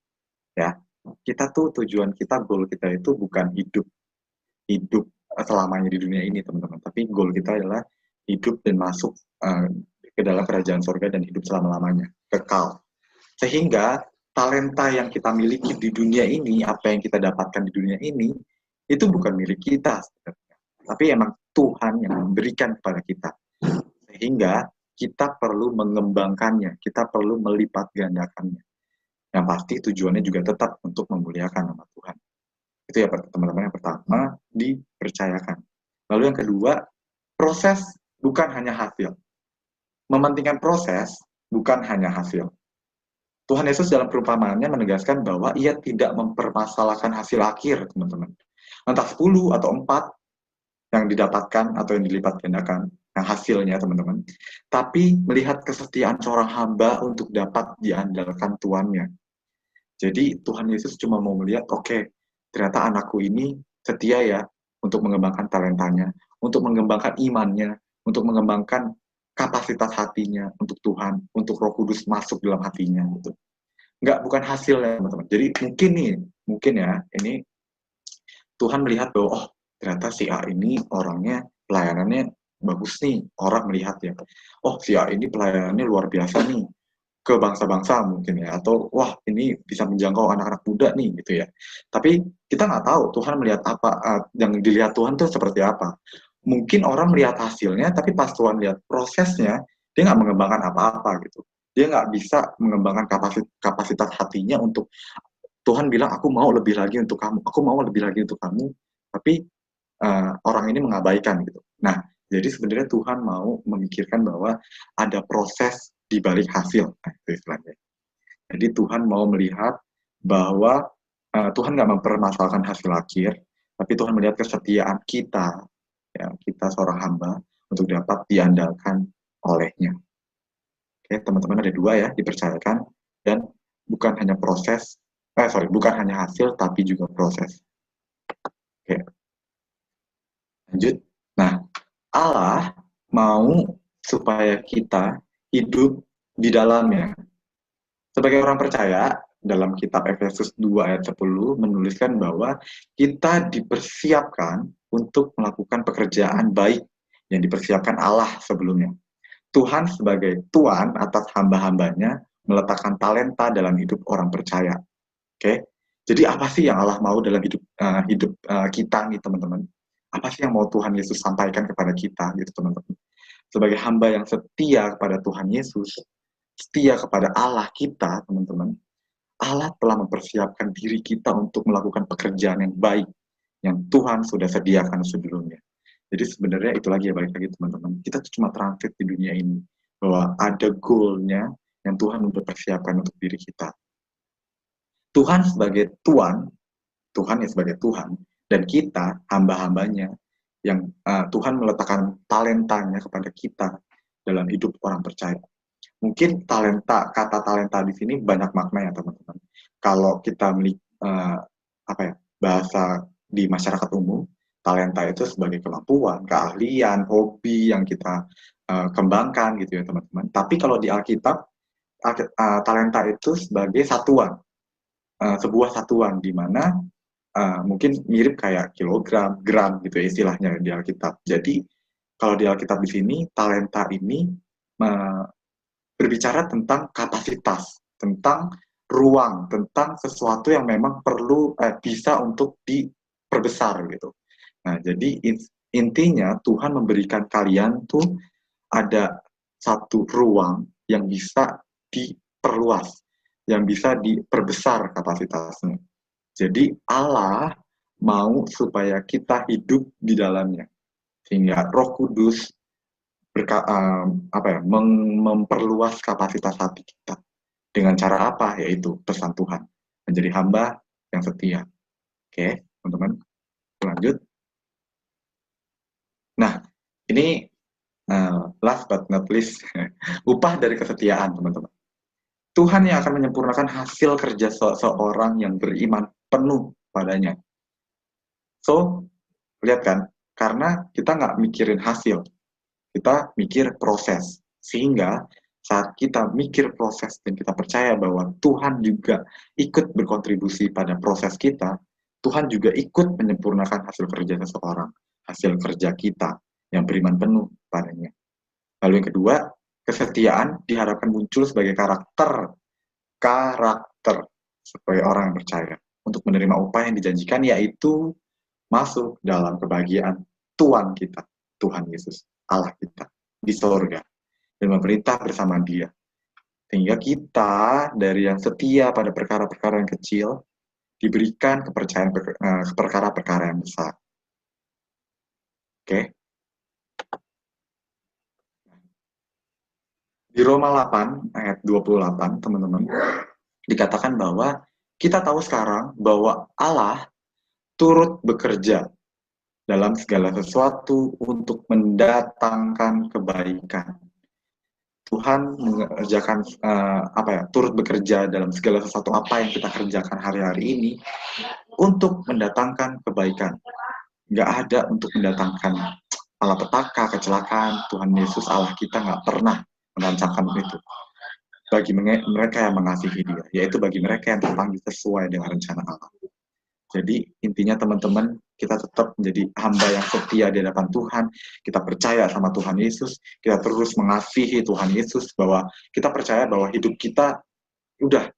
ya. Kita tuh tujuan kita, goal kita itu bukan hidup selamanya di dunia ini teman-teman, tapi goal kita adalah hidup dan masuk ke dalam kerajaan surga dan hidup selama-lamanya, kekal. Sehingga talenta yang kita miliki di dunia ini, apa yang kita dapatkan di dunia ini, itu bukan milik kita sebenarnya, tapi emang Tuhan yang memberikan kepada kita. Sehingga kita perlu mengembangkannya, kita perlu melipat gandakannya. Yang pasti tujuannya juga tetap untuk memuliakan nama Tuhan. Itu ya teman-teman, yang pertama, dipercayakan. Lalu yang kedua, proses bukan hanya hasil. Mementingkan proses bukan hanya hasil. Tuhan Yesus dalam perumpamaannya menegaskan bahwa ia tidak mempermasalahkan hasil akhir, teman-teman. Entah 10 atau 4 yang didapatkan atau yang dilipat gandakan, yang hasilnya, teman-teman. Tapi melihat kesetiaan seorang hamba untuk dapat diandalkan tuannya. Jadi Tuhan Yesus cuma mau melihat, oke, ternyata anakku ini setia ya untuk mengembangkan talentanya, untuk mengembangkan imannya, untuk mengembangkan kapasitas hatinya untuk Tuhan, untuk Roh Kudus masuk dalam hatinya gitu. Bukan hasilnya, teman-teman. Jadi mungkin ya, ini Tuhan melihat bahwa oh, ternyata si A ini orangnya pelayanannya bagus nih, orang melihat ya. Oh, si A ini pelayanannya luar biasa nih ke bangsa-bangsa mungkin ya, atau wah ini bisa menjangkau anak-anak muda nih gitu ya. Tapi kita nggak tahu Tuhan melihat apa, yang dilihat Tuhan tuh seperti apa. Mungkin orang melihat hasilnya, tapi pas Tuhan lihat prosesnya, dia nggak mengembangkan apa-apa gitu. Dia nggak bisa mengembangkan kapasitas hatinya untuk Tuhan bilang aku mau lebih lagi untuk kamu, aku mau lebih lagi untuk kamu, tapi orang ini mengabaikan gitu. Nah, jadi sebenarnya Tuhan mau memikirkan bahwa ada proses di balik hasil, itu istilahnya. Jadi Tuhan mau melihat bahwa Tuhan nggak mempermasalahkan hasil akhir, tapi Tuhan melihat kesetiaan kita, ya, kita seorang hamba untuk dapat diandalkan olehnya. Oke, teman-teman, ada 2 ya, dipercayakan dan bukan hanya proses, bukan hanya hasil, tapi juga proses. Oke, lanjut. Nah, Allah mau supaya kita hidup di dalamnya. Sebagai orang percaya, dalam kitab Efesus 2 ayat 10 menuliskan bahwa kita dipersiapkan untuk melakukan pekerjaan baik yang dipersiapkan Allah sebelumnya. Tuhan sebagai Tuan atas hamba-hambanya meletakkan talenta dalam hidup orang percaya. Oke? Jadi apa sih yang Allah mau dalam hidup kita nih teman-teman? Apa sih yang mau Tuhan Yesus sampaikan kepada kita gitu teman-teman? Sebagai hamba yang setia kepada Tuhan Yesus, setia kepada Allah kita, teman-teman, Allah telah mempersiapkan diri kita untuk melakukan pekerjaan yang baik yang Tuhan sudah sediakan sebelumnya. Jadi sebenarnya itu lagi ya, balik lagi teman-teman. Kita tuh cuma transit di dunia ini, bahwa ada goal-nya yang Tuhan sudah persiapkan untuk diri kita. Tuhan sebagai Tuhan ya sebagai Tuhan, dan kita hamba-hambanya yang Tuhan meletakkan talentanya kepada kita dalam hidup orang percaya. Mungkin kata talenta di sini banyak makna ya teman-teman. Kalau kita bahasa di masyarakat umum, talenta itu sebagai kemampuan, keahlian, hobi yang kita kembangkan gitu ya teman-teman. Tapi kalau di Alkitab, talenta itu sebagai satuan, sebuah satuan di mana mungkin mirip kayak kilogram, gram gitu ya istilahnya di Alkitab. Jadi kalau di Alkitab di sini, talenta ini berbicara tentang kapasitas, tentang ruang, tentang sesuatu yang memang perlu bisa untuk diperbesar gitu. Nah, jadi intinya Tuhan memberikan kalian tuh ada satu ruang yang bisa diperluas, yang bisa diperbesar kapasitasnya. Jadi Allah mau supaya kita hidup di dalamnya, sehingga Roh Kudus memperluas kapasitas hati kita. Dengan cara apa? Yaitu pesan Tuhan, menjadi hamba yang setia. Oke, teman-teman, lanjut. Nah, ini last but not least, upah dari kesetiaan, teman-teman. Tuhan yang akan menyempurnakan hasil kerja seorang yang beriman penuh padanya. So, lihat kan, karena kita nggak mikirin hasil, kita mikir proses. Sehingga saat kita mikir proses dan kita percaya bahwa Tuhan juga ikut berkontribusi pada proses kita, Tuhan juga ikut menyempurnakan hasil kerja seseorang, hasil kerja kita yang beriman penuh padanya. Lalu yang kedua, kesetiaan diharapkan muncul sebagai karakter sebagai orang yang percaya untuk menerima upah yang dijanjikan, yaitu masuk dalam kebahagiaan Tuhan kita, Tuhan Yesus, Allah kita di sorga, dan memerintah bersama Dia. Sehingga kita dari yang setia pada perkara-perkara yang kecil diberikan kepercayaan perkara-perkara yang besar. Oke. Di Roma 8 ayat 28, teman-teman, dikatakan bahwa kita tahu sekarang bahwa Allah turut bekerja dalam segala sesuatu untuk mendatangkan kebaikan. Tuhan mengerjakan turut bekerja dalam segala sesuatu apa yang kita kerjakan hari-hari ini untuk mendatangkan kebaikan. Nggak ada untuk mendatangkan malapetaka, kecelakaan. Tuhan Yesus Allah kita nggak pernah merancangkan itu. Bagi mereka yang mengasihi Dia, yaitu bagi mereka yang terpanggil sesuai dengan rencana Allah. Jadi intinya teman-teman, kita tetap menjadi hamba yang setia di hadapan Tuhan, kita percaya sama Tuhan Yesus, kita terus mengasihi Tuhan Yesus, bahwa kita percaya bahwa hidup kita, udah,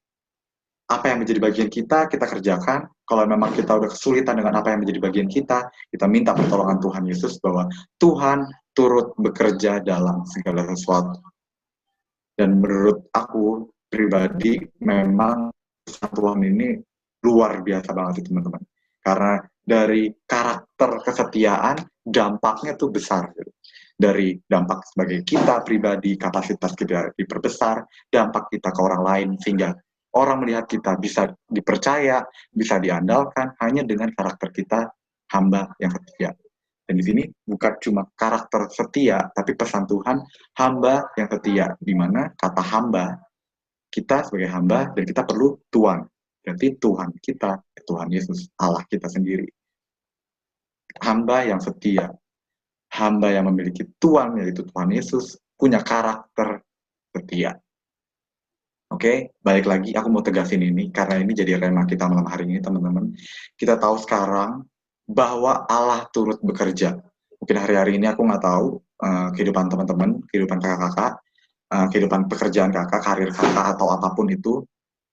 apa yang menjadi bagian kita kerjakan. Kalau memang kita udah kesulitan dengan apa yang menjadi bagian kita minta pertolongan Tuhan Yesus, bahwa Tuhan turut bekerja dalam segala sesuatu. Dan menurut aku pribadi, memang Tuhan ini luar biasa banget teman-teman. Karena dari karakter kesetiaan, dampaknya tuh besar. Dari dampak sebagai kita pribadi, kapasitas kita diperbesar, dampak kita ke orang lain, sehingga orang melihat kita bisa dipercaya, bisa diandalkan, hanya dengan karakter kita hamba yang setia. Dan di sini bukan cuma karakter setia, tapi pesan Tuhan hamba yang setia, di mana kata hamba, kita sebagai hamba dan kita perlu Tuhan. Berarti Tuhan kita, Tuhan Yesus, Allah kita sendiri. Hamba yang setia, hamba yang memiliki Tuhan, yaitu Tuhan Yesus, punya karakter setia. Oke, balik lagi, aku mau tegasin ini, karena ini jadi rema kita malam hari ini, teman-teman. Kita tahu sekarang bahwa Allah turut bekerja. Mungkin hari-hari ini aku nggak tahu kehidupan teman-teman, kehidupan kakak-kakak, kehidupan pekerjaan kakak, karir kakak, atau apapun itu,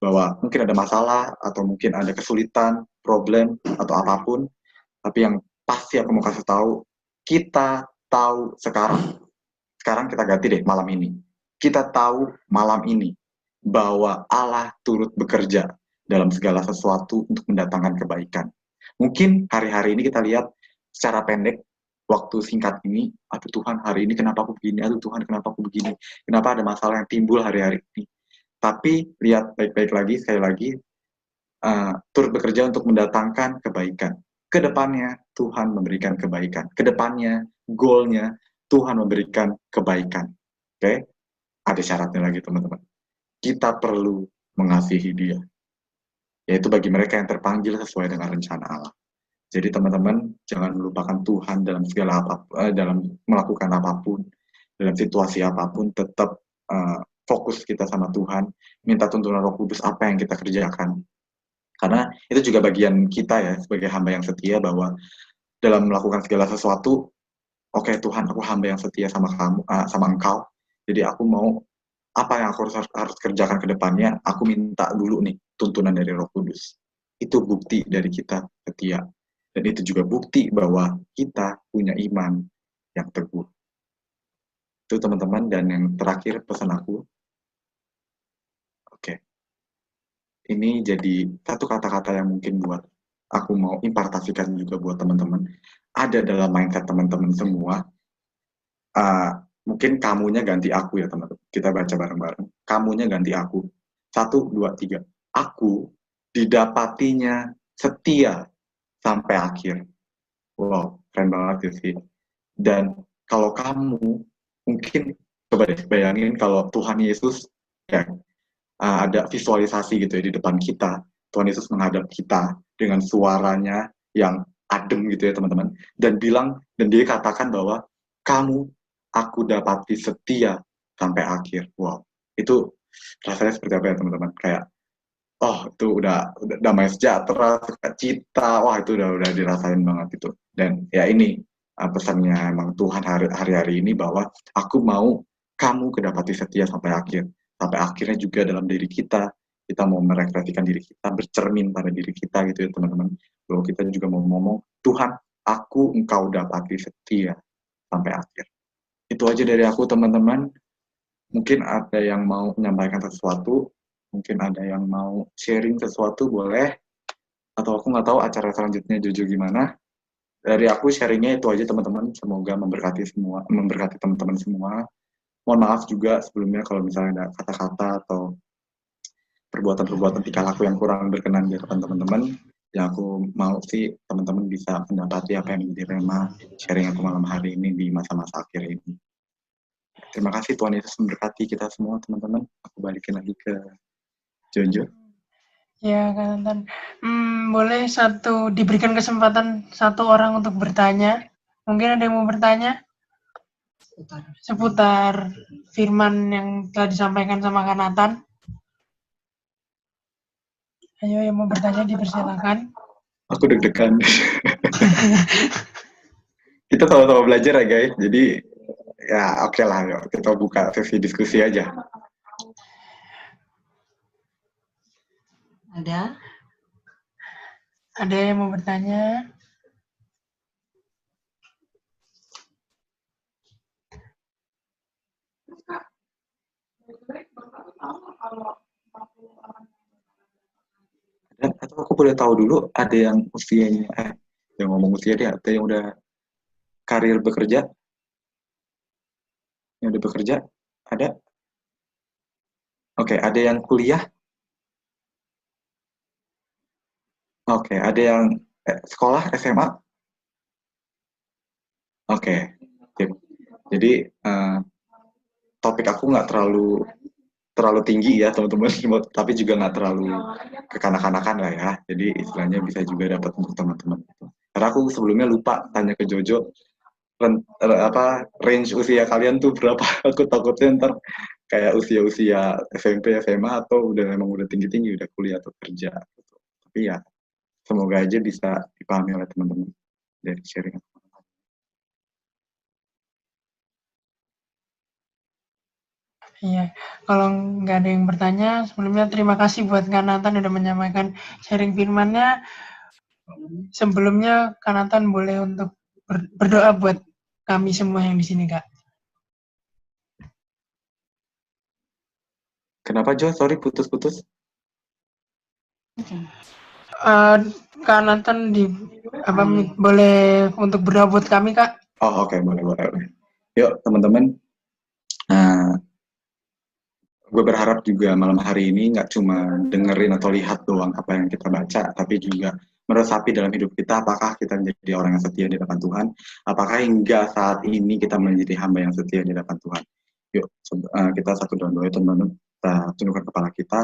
bahwa mungkin ada masalah, atau mungkin ada kesulitan, problem, atau apapun, tapi yang pasti aku mau kasih tahu, kita tahu sekarang kita ganti deh malam ini. Kita tahu malam ini bahwa Allah turut bekerja dalam segala sesuatu untuk mendatangkan kebaikan. Mungkin hari-hari ini kita lihat secara pendek, waktu singkat ini, aduh Tuhan hari ini kenapa aku begini, aduh Tuhan kenapa aku begini, kenapa ada masalah yang timbul hari-hari ini. Tapi lihat baik-baik lagi, sekali lagi, turut bekerja untuk mendatangkan kebaikan. Kedepannya Tuhan memberikan kebaikan. Kedepannya, goalnya Tuhan memberikan kebaikan. Oke? Ada syaratnya lagi teman-teman. Kita perlu mengasihi dia. Yaitu bagi mereka yang terpanggil sesuai dengan rencana Allah. Jadi teman-teman jangan melupakan Tuhan dalam segala dalam melakukan apapun, dalam situasi apapun tetap fokus kita sama Tuhan, minta tuntunan Roh Kudus apa yang kita kerjakan. Karena itu juga bagian kita ya sebagai hamba yang setia bahwa dalam melakukan segala sesuatu, oke Tuhan aku hamba yang setia sama kamu, sama Engkau. Jadi aku mau apa yang aku harus kerjakan ke depannya, aku minta dulu nih tuntunan dari Roh Kudus. Itu bukti dari kita setia. Dan itu juga bukti bahwa kita punya iman yang teguh. Itu teman-teman, dan yang terakhir pesan aku. Oke. Ini jadi satu kata-kata yang mungkin buat aku mau impartasikan juga buat teman-teman. Ada dalam mindset teman-teman semua. Mungkin kamunya ganti aku ya teman-teman. Kita baca bareng-bareng. Kamunya ganti aku. 1, 2, 3. Aku didapatinya setia sampai akhir. Wow, keren banget ya sih. Dan kalau kamu mungkin coba deh bayangin kalau Tuhan Yesus ya ada visualisasi gitu ya di depan kita. Tuhan Yesus menghadap kita dengan suaranya yang adem gitu ya teman-teman. Dan dia katakan bahwa kamu aku dapati setia sampai akhir. Wow, itu rasanya seperti apa ya teman-teman? Kayak, oh itu udah damai sejahtera, sukacita, wah itu udah dirasain banget itu. Dan ya ini pesannya emang Tuhan hari-hari ini bahwa aku mau kamu kedapati setia sampai akhir. Sampai akhirnya juga dalam diri kita mau merefleksikan diri kita, bercermin pada diri kita gitu ya teman-teman. Bahwa kita juga mau ngomong, Tuhan, aku engkau dapati setia sampai akhir. Itu aja dari aku teman-teman. Mungkin ada yang mau menyampaikan sesuatu, mungkin ada yang mau sharing sesuatu, boleh. Atau aku nggak tahu acara selanjutnya Jojo gimana. Dari aku sharingnya itu aja teman-teman. Semoga memberkati teman-teman semua. Mohon maaf juga sebelumnya kalau misalnya ada kata-kata atau perbuatan-perbuatan tingkah laku yang kurang berkenan di hadapan teman-teman. Yang aku mau sih teman-teman bisa mendapati apa yang menjadi tema sharing aku malam hari ini di masa-masa akhir ini. Terima kasih Tuhan Yesus memberkati kita semua teman-teman. Aku balikin lagi ke Jojo. Ya, Kak Nathan. Boleh diberikan kesempatan satu orang untuk bertanya. Mungkin ada yang mau bertanya seputar firman yang telah disampaikan sama Kak Nathan. Ayo yang mau bertanya dipersilakan. Aku deg-degan. Kita sama-sama belajar ya guys. Jadi ya oke lah, yuk kita buka sesi diskusi aja. Ada? Ada yang mau bertanya? Atau aku boleh tahu dulu, ada yang usianya, yang ngomong usia dia, ada yang udah karir bekerja? Yang udah bekerja? Ada? Oke, ada yang kuliah? Oke, ada yang sekolah SMA? Oke, sip. Jadi topik aku nggak terlalu tinggi ya teman-teman, tapi juga nggak terlalu kekanak-kanakan lah ya. Jadi istilahnya bisa juga dapat untuk teman-teman. Karena aku sebelumnya lupa tanya ke Jojo, range usia kalian tuh berapa? Aku takutnya ntar kayak usia-usia SMP, SMA atau memang udah tinggi-tinggi, udah kuliah atau kerja. Gitu. Tapi ya semoga aja bisa dipahami oleh teman-teman dari sharing. Iya, kalau nggak ada yang bertanya, sebelumnya terima kasih buat Kak Nathan udah menyampaikan sharing firman-nya. Sebelumnya Kak Nathan boleh untuk berdoa buat kami semua yang di sini, Kak. Kenapa Jo? Sorry, putus-putus. Kak Nathan boleh untuk berdoa buat kami, Kak? Oh, oke, boleh. Yuk, teman-teman. Gue berharap juga malam hari ini nggak cuma dengerin atau lihat doang apa yang kita baca, tapi juga meresapi dalam hidup kita, apakah kita menjadi orang yang setia di hadapan Tuhan, apakah hingga saat ini kita menjadi hamba yang setia di hadapan Tuhan. Yuk, kita satu dalam doa, teman-teman. Kita tundukkan kepala kita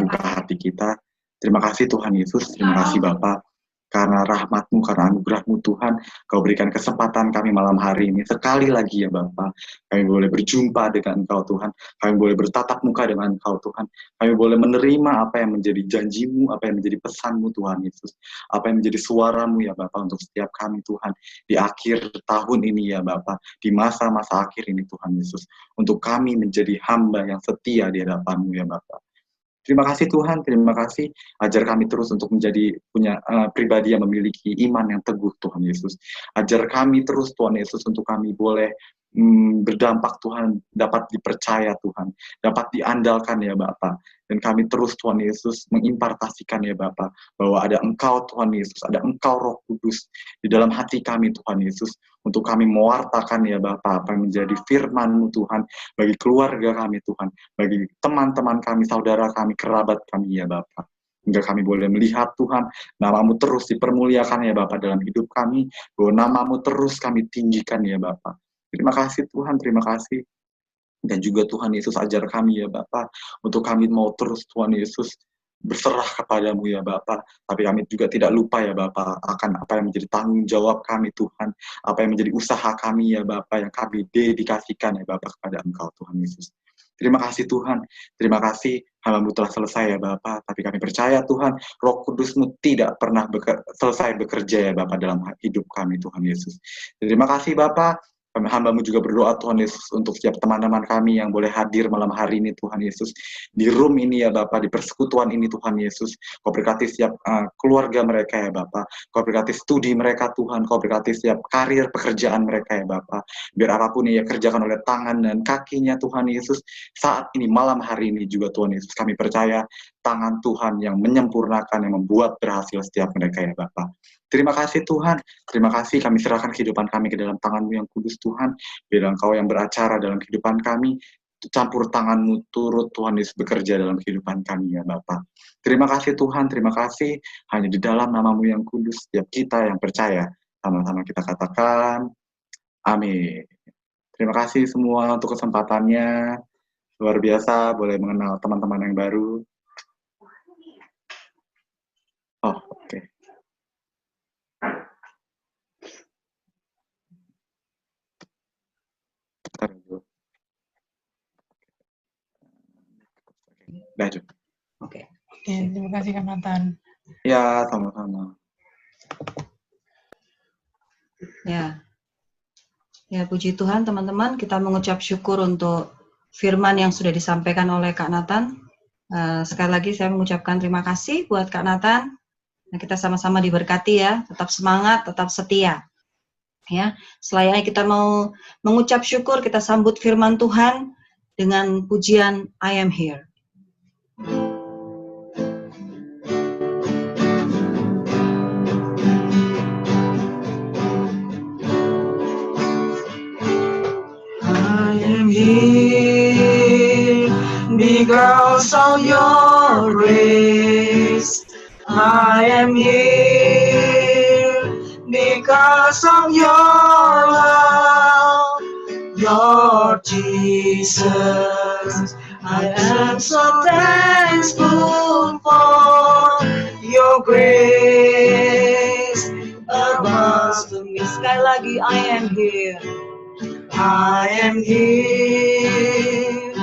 buka hati kita. Terima kasih Tuhan Yesus, terima kasih Bapa, karena rahmat-Mu, karena anugerah-Mu Tuhan, Kau berikan kesempatan kami malam hari ini. Sekali lagi ya Bapa, kami boleh berjumpa dengan Engkau Tuhan, kami boleh bertatap muka dengan Engkau Tuhan, kami boleh menerima apa yang menjadi janji-Mu, apa yang menjadi pesan-Mu Tuhan Yesus, apa yang menjadi suara-Mu ya Bapa untuk setiap kami Tuhan, di akhir tahun ini ya Bapa, di masa-masa akhir ini Tuhan Yesus, untuk kami menjadi hamba yang setia di hadapan-Mu ya Bapa. Terima kasih Tuhan, terima kasih. Ajar kami terus untuk menjadi punya pribadi yang memiliki iman yang teguh Tuhan Yesus. Ajar kami terus Tuhan Yesus untuk kami boleh berdampak Tuhan, dapat dipercaya Tuhan, dapat diandalkan ya Bapa. Dan kami terus Tuhan Yesus mengimpartasikan ya Bapa, bahwa ada Engkau Tuhan Yesus, ada Engkau Roh Kudus di dalam hati kami Tuhan Yesus, untuk kami mewartakan ya Bapa apa yang menjadi firman-Mu Tuhan, bagi keluarga kami Tuhan, bagi teman-teman kami, saudara kami, kerabat kami ya Bapa. Hingga kami boleh melihat Tuhan, nama-Mu terus dipermuliakan ya Bapa dalam hidup kami, bahwa nama-Mu terus kami tinggikan ya Bapa. Terima kasih Tuhan, terima kasih. Dan juga Tuhan Yesus ajar kami ya Bapa, untuk kami mau terus Tuhan Yesus berserah kepadamu ya Bapa, tapi kami juga tidak lupa ya Bapa akan apa yang menjadi tanggung jawab kami Tuhan, apa yang menjadi usaha kami ya Bapa, yang kami dedikasikan ya Bapa kepada Engkau Tuhan Yesus. Terima kasih Tuhan, terima kasih hamba-Mu telah selesai ya Bapa, tapi kami percaya Tuhan, Roh Kudus-Mu tidak pernah selesai bekerja ya Bapa dalam hidup kami Tuhan Yesus. Terima kasih Bapa. Hamba-Mu juga berdoa Tuhan Yesus untuk setiap teman-teman kami yang boleh hadir malam hari ini Tuhan Yesus, di room ini ya Bapa, di persekutuan ini Tuhan Yesus. Kau berkati setiap keluarga mereka ya Bapa, Kau berkati studi mereka Tuhan, Kau berkati setiap karir pekerjaan mereka ya Bapa, biar apapun yang kerjakan oleh tangan dan kakinya Tuhan Yesus, saat ini malam hari ini juga Tuhan Yesus, kami percaya tangan Tuhan yang menyempurnakan, yang membuat berhasil setiap mereka ya Bapa. Terima kasih Tuhan, terima kasih kami serahkan kehidupan kami ke dalam tangan-Mu yang kudus Tuhan, biar Engkau yang beracara dalam kehidupan kami, campur tangan-Mu turut Tuhan Yesus bekerja dalam kehidupan kami ya Bapa. Terima kasih Tuhan, terima kasih, hanya di dalam nama-Mu yang kudus, setiap kita yang percaya, sama-sama kita katakan, amin. Terima kasih semua untuk kesempatannya, luar biasa, boleh mengenal teman-teman yang baru. Oh, oke. Lanjut. Oke. Terima kasih Kak Nathan. Ya, sama-sama. Ya, puji Tuhan teman-teman, kita mengucap syukur untuk firman yang sudah disampaikan oleh Kak Nathan. Sekali lagi saya mengucapkan terima kasih buat Kak Nathan. Nah, kita sama-sama diberkati ya, tetap semangat, tetap setia. Ya, selayaknya kita mau mengucap syukur, kita sambut firman Tuhan dengan pujian I Am Here. I am here because of your grace. I am here because of your love, Lord Jesus. I am so thankful for your grace. Abounds to me. Sekali lagi, I am here. I am here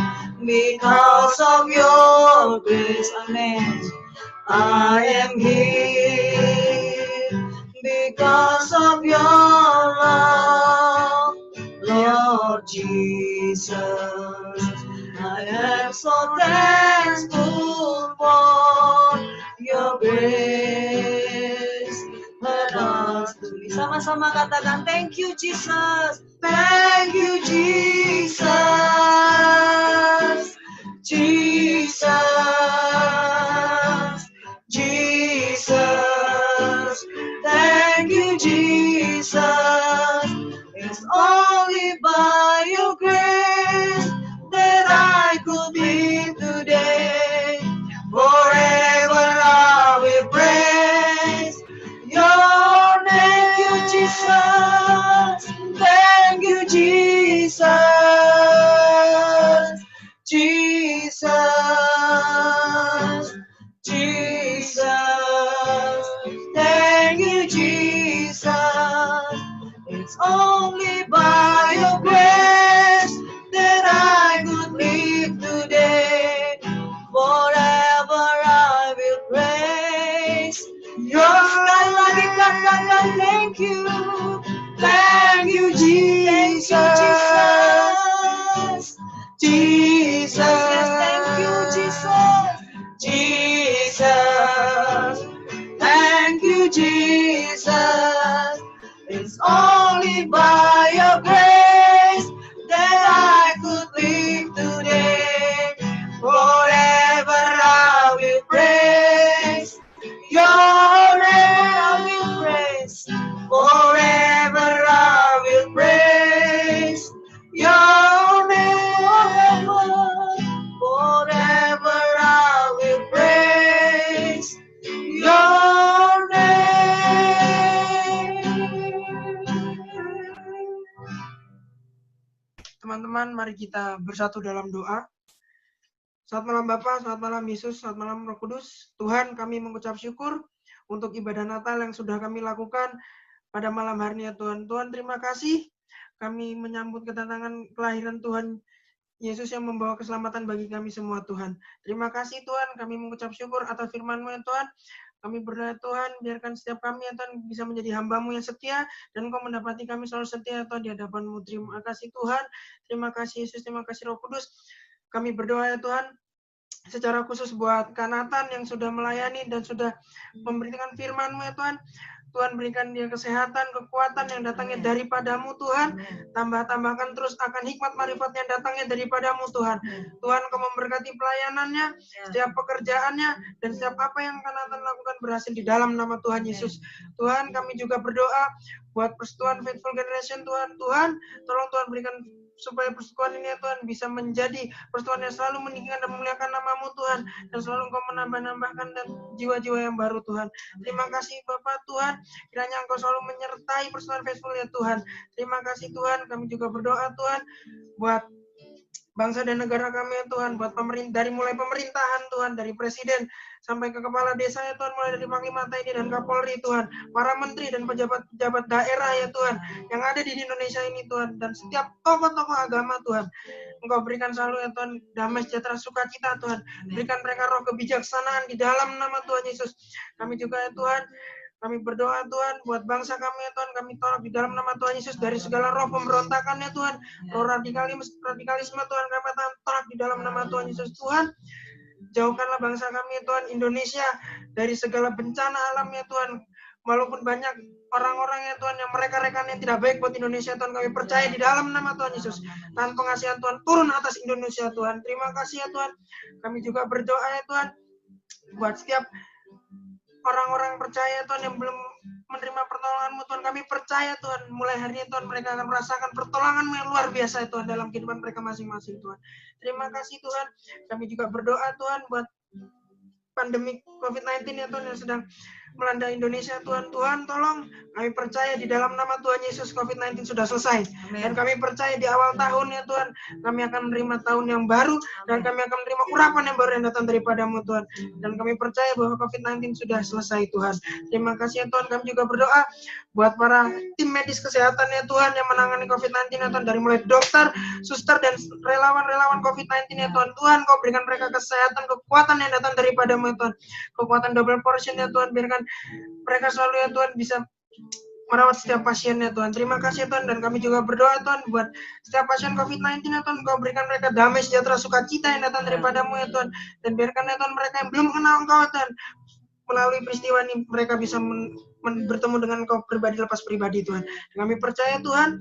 because of your grace. Amen. I am here because of your love, Lord Jesus. I am so thankful for your grace. Sama-sama katakan, thank you Jesus. Thank you, Jesus. Jesus, Jesus. Thank you, Jesus. It's only by your grace that I could live today. Forever I will praise your name, Jesus. Thank you, Jesus. Jesus, Jesus. Thank you, Jesus. It's only by your grace that I could live today. Forever I will praise your name. Thank you. Thank you, Jesus. Jesus. Thank you, Jesus. Jesus. Thank you, Jesus. It's only by your grace that I could live today. Forever I will praise your name. I will praise. Forever I will praise your name. Forever I will praise your name. Teman-teman, mari kita bersatu dalam doa. Selamat malam Bapa, selamat malam Yesus, selamat malam Roh Kudus. Tuhan, kami mengucap syukur untuk ibadah Natal yang sudah kami lakukan pada malam hari ini ya Tuhan. Tuhan, terima kasih kami menyambut kedatangan kelahiran Tuhan Yesus yang membawa keselamatan bagi kami semua Tuhan. Terima kasih Tuhan, kami mengucap syukur atas firman-Mu ya Tuhan. Kami berdoa Tuhan, biarkan setiap kami ya Tuhan bisa menjadi hamba-Mu yang setia, dan Engkau mendapati kami selalu setia ya Tuhan di hadapan-Mu. Terima kasih Tuhan, terima kasih Yesus, terima kasih Roh Kudus. Kami berdoa ya Tuhan, secara khusus buat Kanatan yang sudah melayani dan sudah memberikan firman-Mu ya Tuhan. Tuhan berikan dia kesehatan, kekuatan yang datangnya daripada-Mu Tuhan. Tambahkan terus akan hikmat marifat yang datangnya daripada-Mu Tuhan. Tuhan, Kau memberkati pelayanannya, setiap pekerjaannya, dan setiap apa yang Kanatan lakukan berhasil di dalam nama Tuhan Yesus. Tuhan, kami juga berdoa buat persekutuan Faithful Generation Tuhan. Tuhan, tolong Tuhan berikan supaya persekutuan ini ya Tuhan bisa menjadi persekutuan yang selalu meninggikan dan memuliakan nama-Mu Tuhan, dan selalu Engkau menambah-nambahkan dan jiwa-jiwa yang baru Tuhan. Terima kasih Bapak Tuhan, kiranya Engkau selalu menyertai persekutuan Faithful ya Tuhan. Terima kasih Tuhan, kami juga berdoa Tuhan buat bangsa dan negara kami ya Tuhan, buat dari mulai pemerintahan Tuhan, dari presiden sampai ke kepala desa ya Tuhan, mulai dari Panglima TNI dan Kapolri Tuhan, para menteri dan pejabat-pejabat daerah ya Tuhan, yang ada di Indonesia ini Tuhan, dan setiap tokoh-tokoh agama Tuhan. Engkau berikan selalu ya Tuhan, damai sejahtera sukacita Tuhan, berikan mereka roh kebijaksanaan di dalam nama Tuhan Yesus. Kami juga ya Tuhan, kami berdoa Tuhan buat bangsa kami ya Tuhan, kami tolak di dalam nama Tuhan Yesus dari segala roh pemberontakan ya Tuhan, roh radikalisme Tuhan, kami tolak di dalam nama Tuhan Yesus. Tuhan, jauhkanlah bangsa kami ya Tuhan, Indonesia, dari segala bencana alam ya Tuhan. Walaupun banyak orang-orang ya Tuhan yang mereka-rekan yang tidak baik buat Indonesia Tuhan, kami percaya di dalam nama Tuhan Yesus, tangan pengasihan Tuhan turun atas Indonesia Tuhan. Terima kasih ya Tuhan. Kami juga berdoa ya Tuhan buat setiap orang-orang percaya Tuhan yang belum menerima pertolongan-Mu Tuhan, kami percaya Tuhan, mulai hari ini Tuhan mereka akan merasakan pertolongan-Mu yang luar biasa Tuhan dalam kehidupan mereka masing-masing Tuhan. Terima kasih Tuhan. Kami juga berdoa Tuhan buat pandemi COVID-19 ya Tuhan yang sedang melanda Indonesia Tuhan. Tuhan tolong, kami percaya di dalam nama Tuhan Yesus COVID-19 sudah selesai. Dan kami percaya di awal tahun ya Tuhan, kami akan menerima tahun yang baru, dan kami akan menerima urapan yang baru yang datang daripada-Mu Tuhan. Dan kami percaya bahwa COVID-19 sudah selesai Tuhan. Terima kasih ya Tuhan. Kami juga berdoa buat para tim medis kesehatan ya Tuhan yang menangani COVID-19 ya Tuhan, dari mulai dokter, suster, dan relawan-relawan COVID-19 ya Tuhan. Tuhan, Kau berikan mereka kesehatan, kekuatan yang datang daripada-Mu ya Tuhan. Kekuatan double portion ya Tuhan, biarkan mereka selalu ya Tuhan bisa merawat setiap pasiennya Tuhan. Terima kasih Tuhan, dan kami juga berdoa Tuhan buat setiap pasien COVID-19 ya Tuhan, Kau berikan mereka damai sejahtera sukacita yang datang daripada-Mu ya Tuhan, dan biarkan ya Tuhan mereka yang belum mengenal Engkau Tuhan, melalui peristiwa ini mereka bisa bertemu dengan Engkau pribadi lepas pribadi Tuhan. Dan kami percaya Tuhan,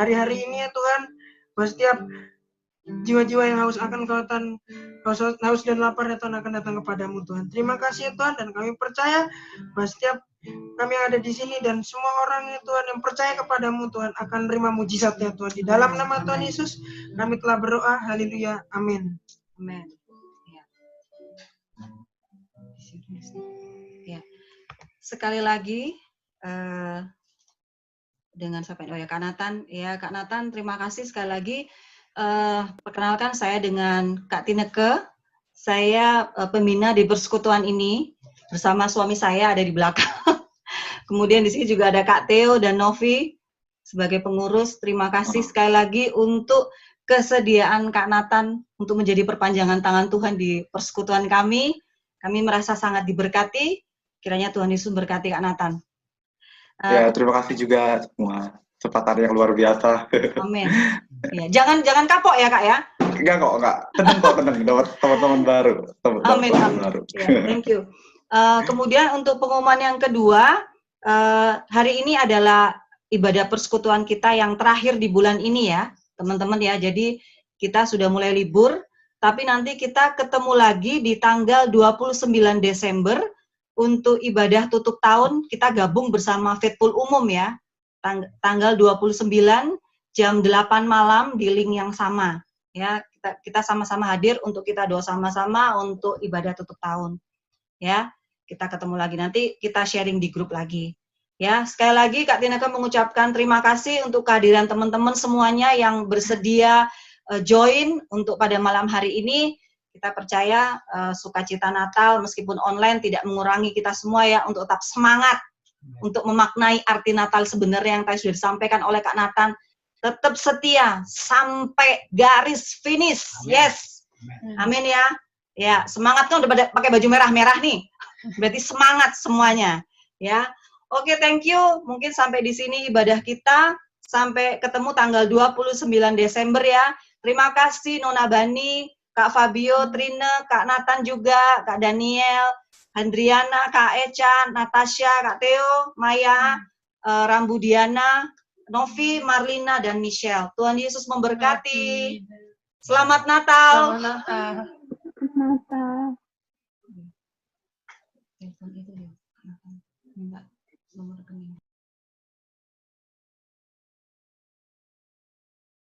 hari-hari ini ya Tuhan, bahwa setiap jiwa-jiwa yang haus akan kekuatan, haus dan lapar ya Tuhan akan datang kepadamu Tuhan. Terima kasih ya Tuhan, dan kami percaya bahwa setiap kami yang ada di sini dan semua orang ya Tuhan yang percaya kepadamu Tuhan akan menerima mujizat ya Tuhan. Di dalam nama Tuhan Yesus kami telah berdoa. Haleluya. Amin. Amin. Ya. Sekali lagi dengan siapa? Oh ya, Kak Nathan. Ya, Kak Nathan, terima kasih sekali lagi. Perkenalkan, saya dengan Kak Tineke. Saya pembina di persekutuan ini bersama suami saya ada di belakang. Kemudian di sini juga ada Kak Theo dan Novi sebagai pengurus. Terima kasih sekali lagi untuk kesediaan Kak Nathan untuk menjadi perpanjangan tangan Tuhan di persekutuan kami. Kami merasa sangat diberkati. Kiranya Tuhan Yesus berkati Kak Nathan. Ya, terima kasih juga semua. Kesempatan yang luar biasa. Amin. Ya, jangan kapok ya Kak ya. Enggak. Tenang dapat teman-teman baru. Amin. Baru. Ya, thank you. Kemudian untuk pengumuman yang kedua, hari ini adalah ibadah persekutuan kita yang terakhir di bulan ini ya, teman-teman ya. Jadi kita sudah mulai libur, tapi nanti kita ketemu lagi di tanggal 29 Desember untuk ibadah tutup tahun. Kita gabung bersama Faithful Umum ya. Tanggal 29 jam 8 malam di link yang sama. Ya, kita sama-sama hadir untuk kita doa sama-sama untuk ibadah tutup tahun. Ya, kita ketemu lagi nanti, kita sharing di grup lagi. Ya, sekali lagi Kak Tineke mengucapkan terima kasih untuk kehadiran teman-teman semuanya yang bersedia join untuk pada malam hari ini. Kita percaya sukacita Natal meskipun online tidak mengurangi kita semua ya untuk tetap semangat untuk memaknai arti Natal sebenarnya yang tadi sudah disampaikan oleh Kak Nathan. Tetap setia sampai garis finish. Yes. Amin ya. Ya, semangat kan udah pakai baju merah-merah nih. Berarti semangat semuanya. Ya. Oke, thank you. Mungkin sampai di sini ibadah kita. Sampai ketemu tanggal 29 Desember ya. Terima kasih Nona Bani, Kak Fabio, Trine, Kak Nathan juga, Kak Daniel, Handriana, Kak Echa, Natasha, Kak Theo, Maya, Rambudiana, Novi, Marlina, dan Michelle. Tuhan Yesus memberkati. Selamat Natal. Selamat Natal. Natal. Telepon itu dia. Minta nomor rekening.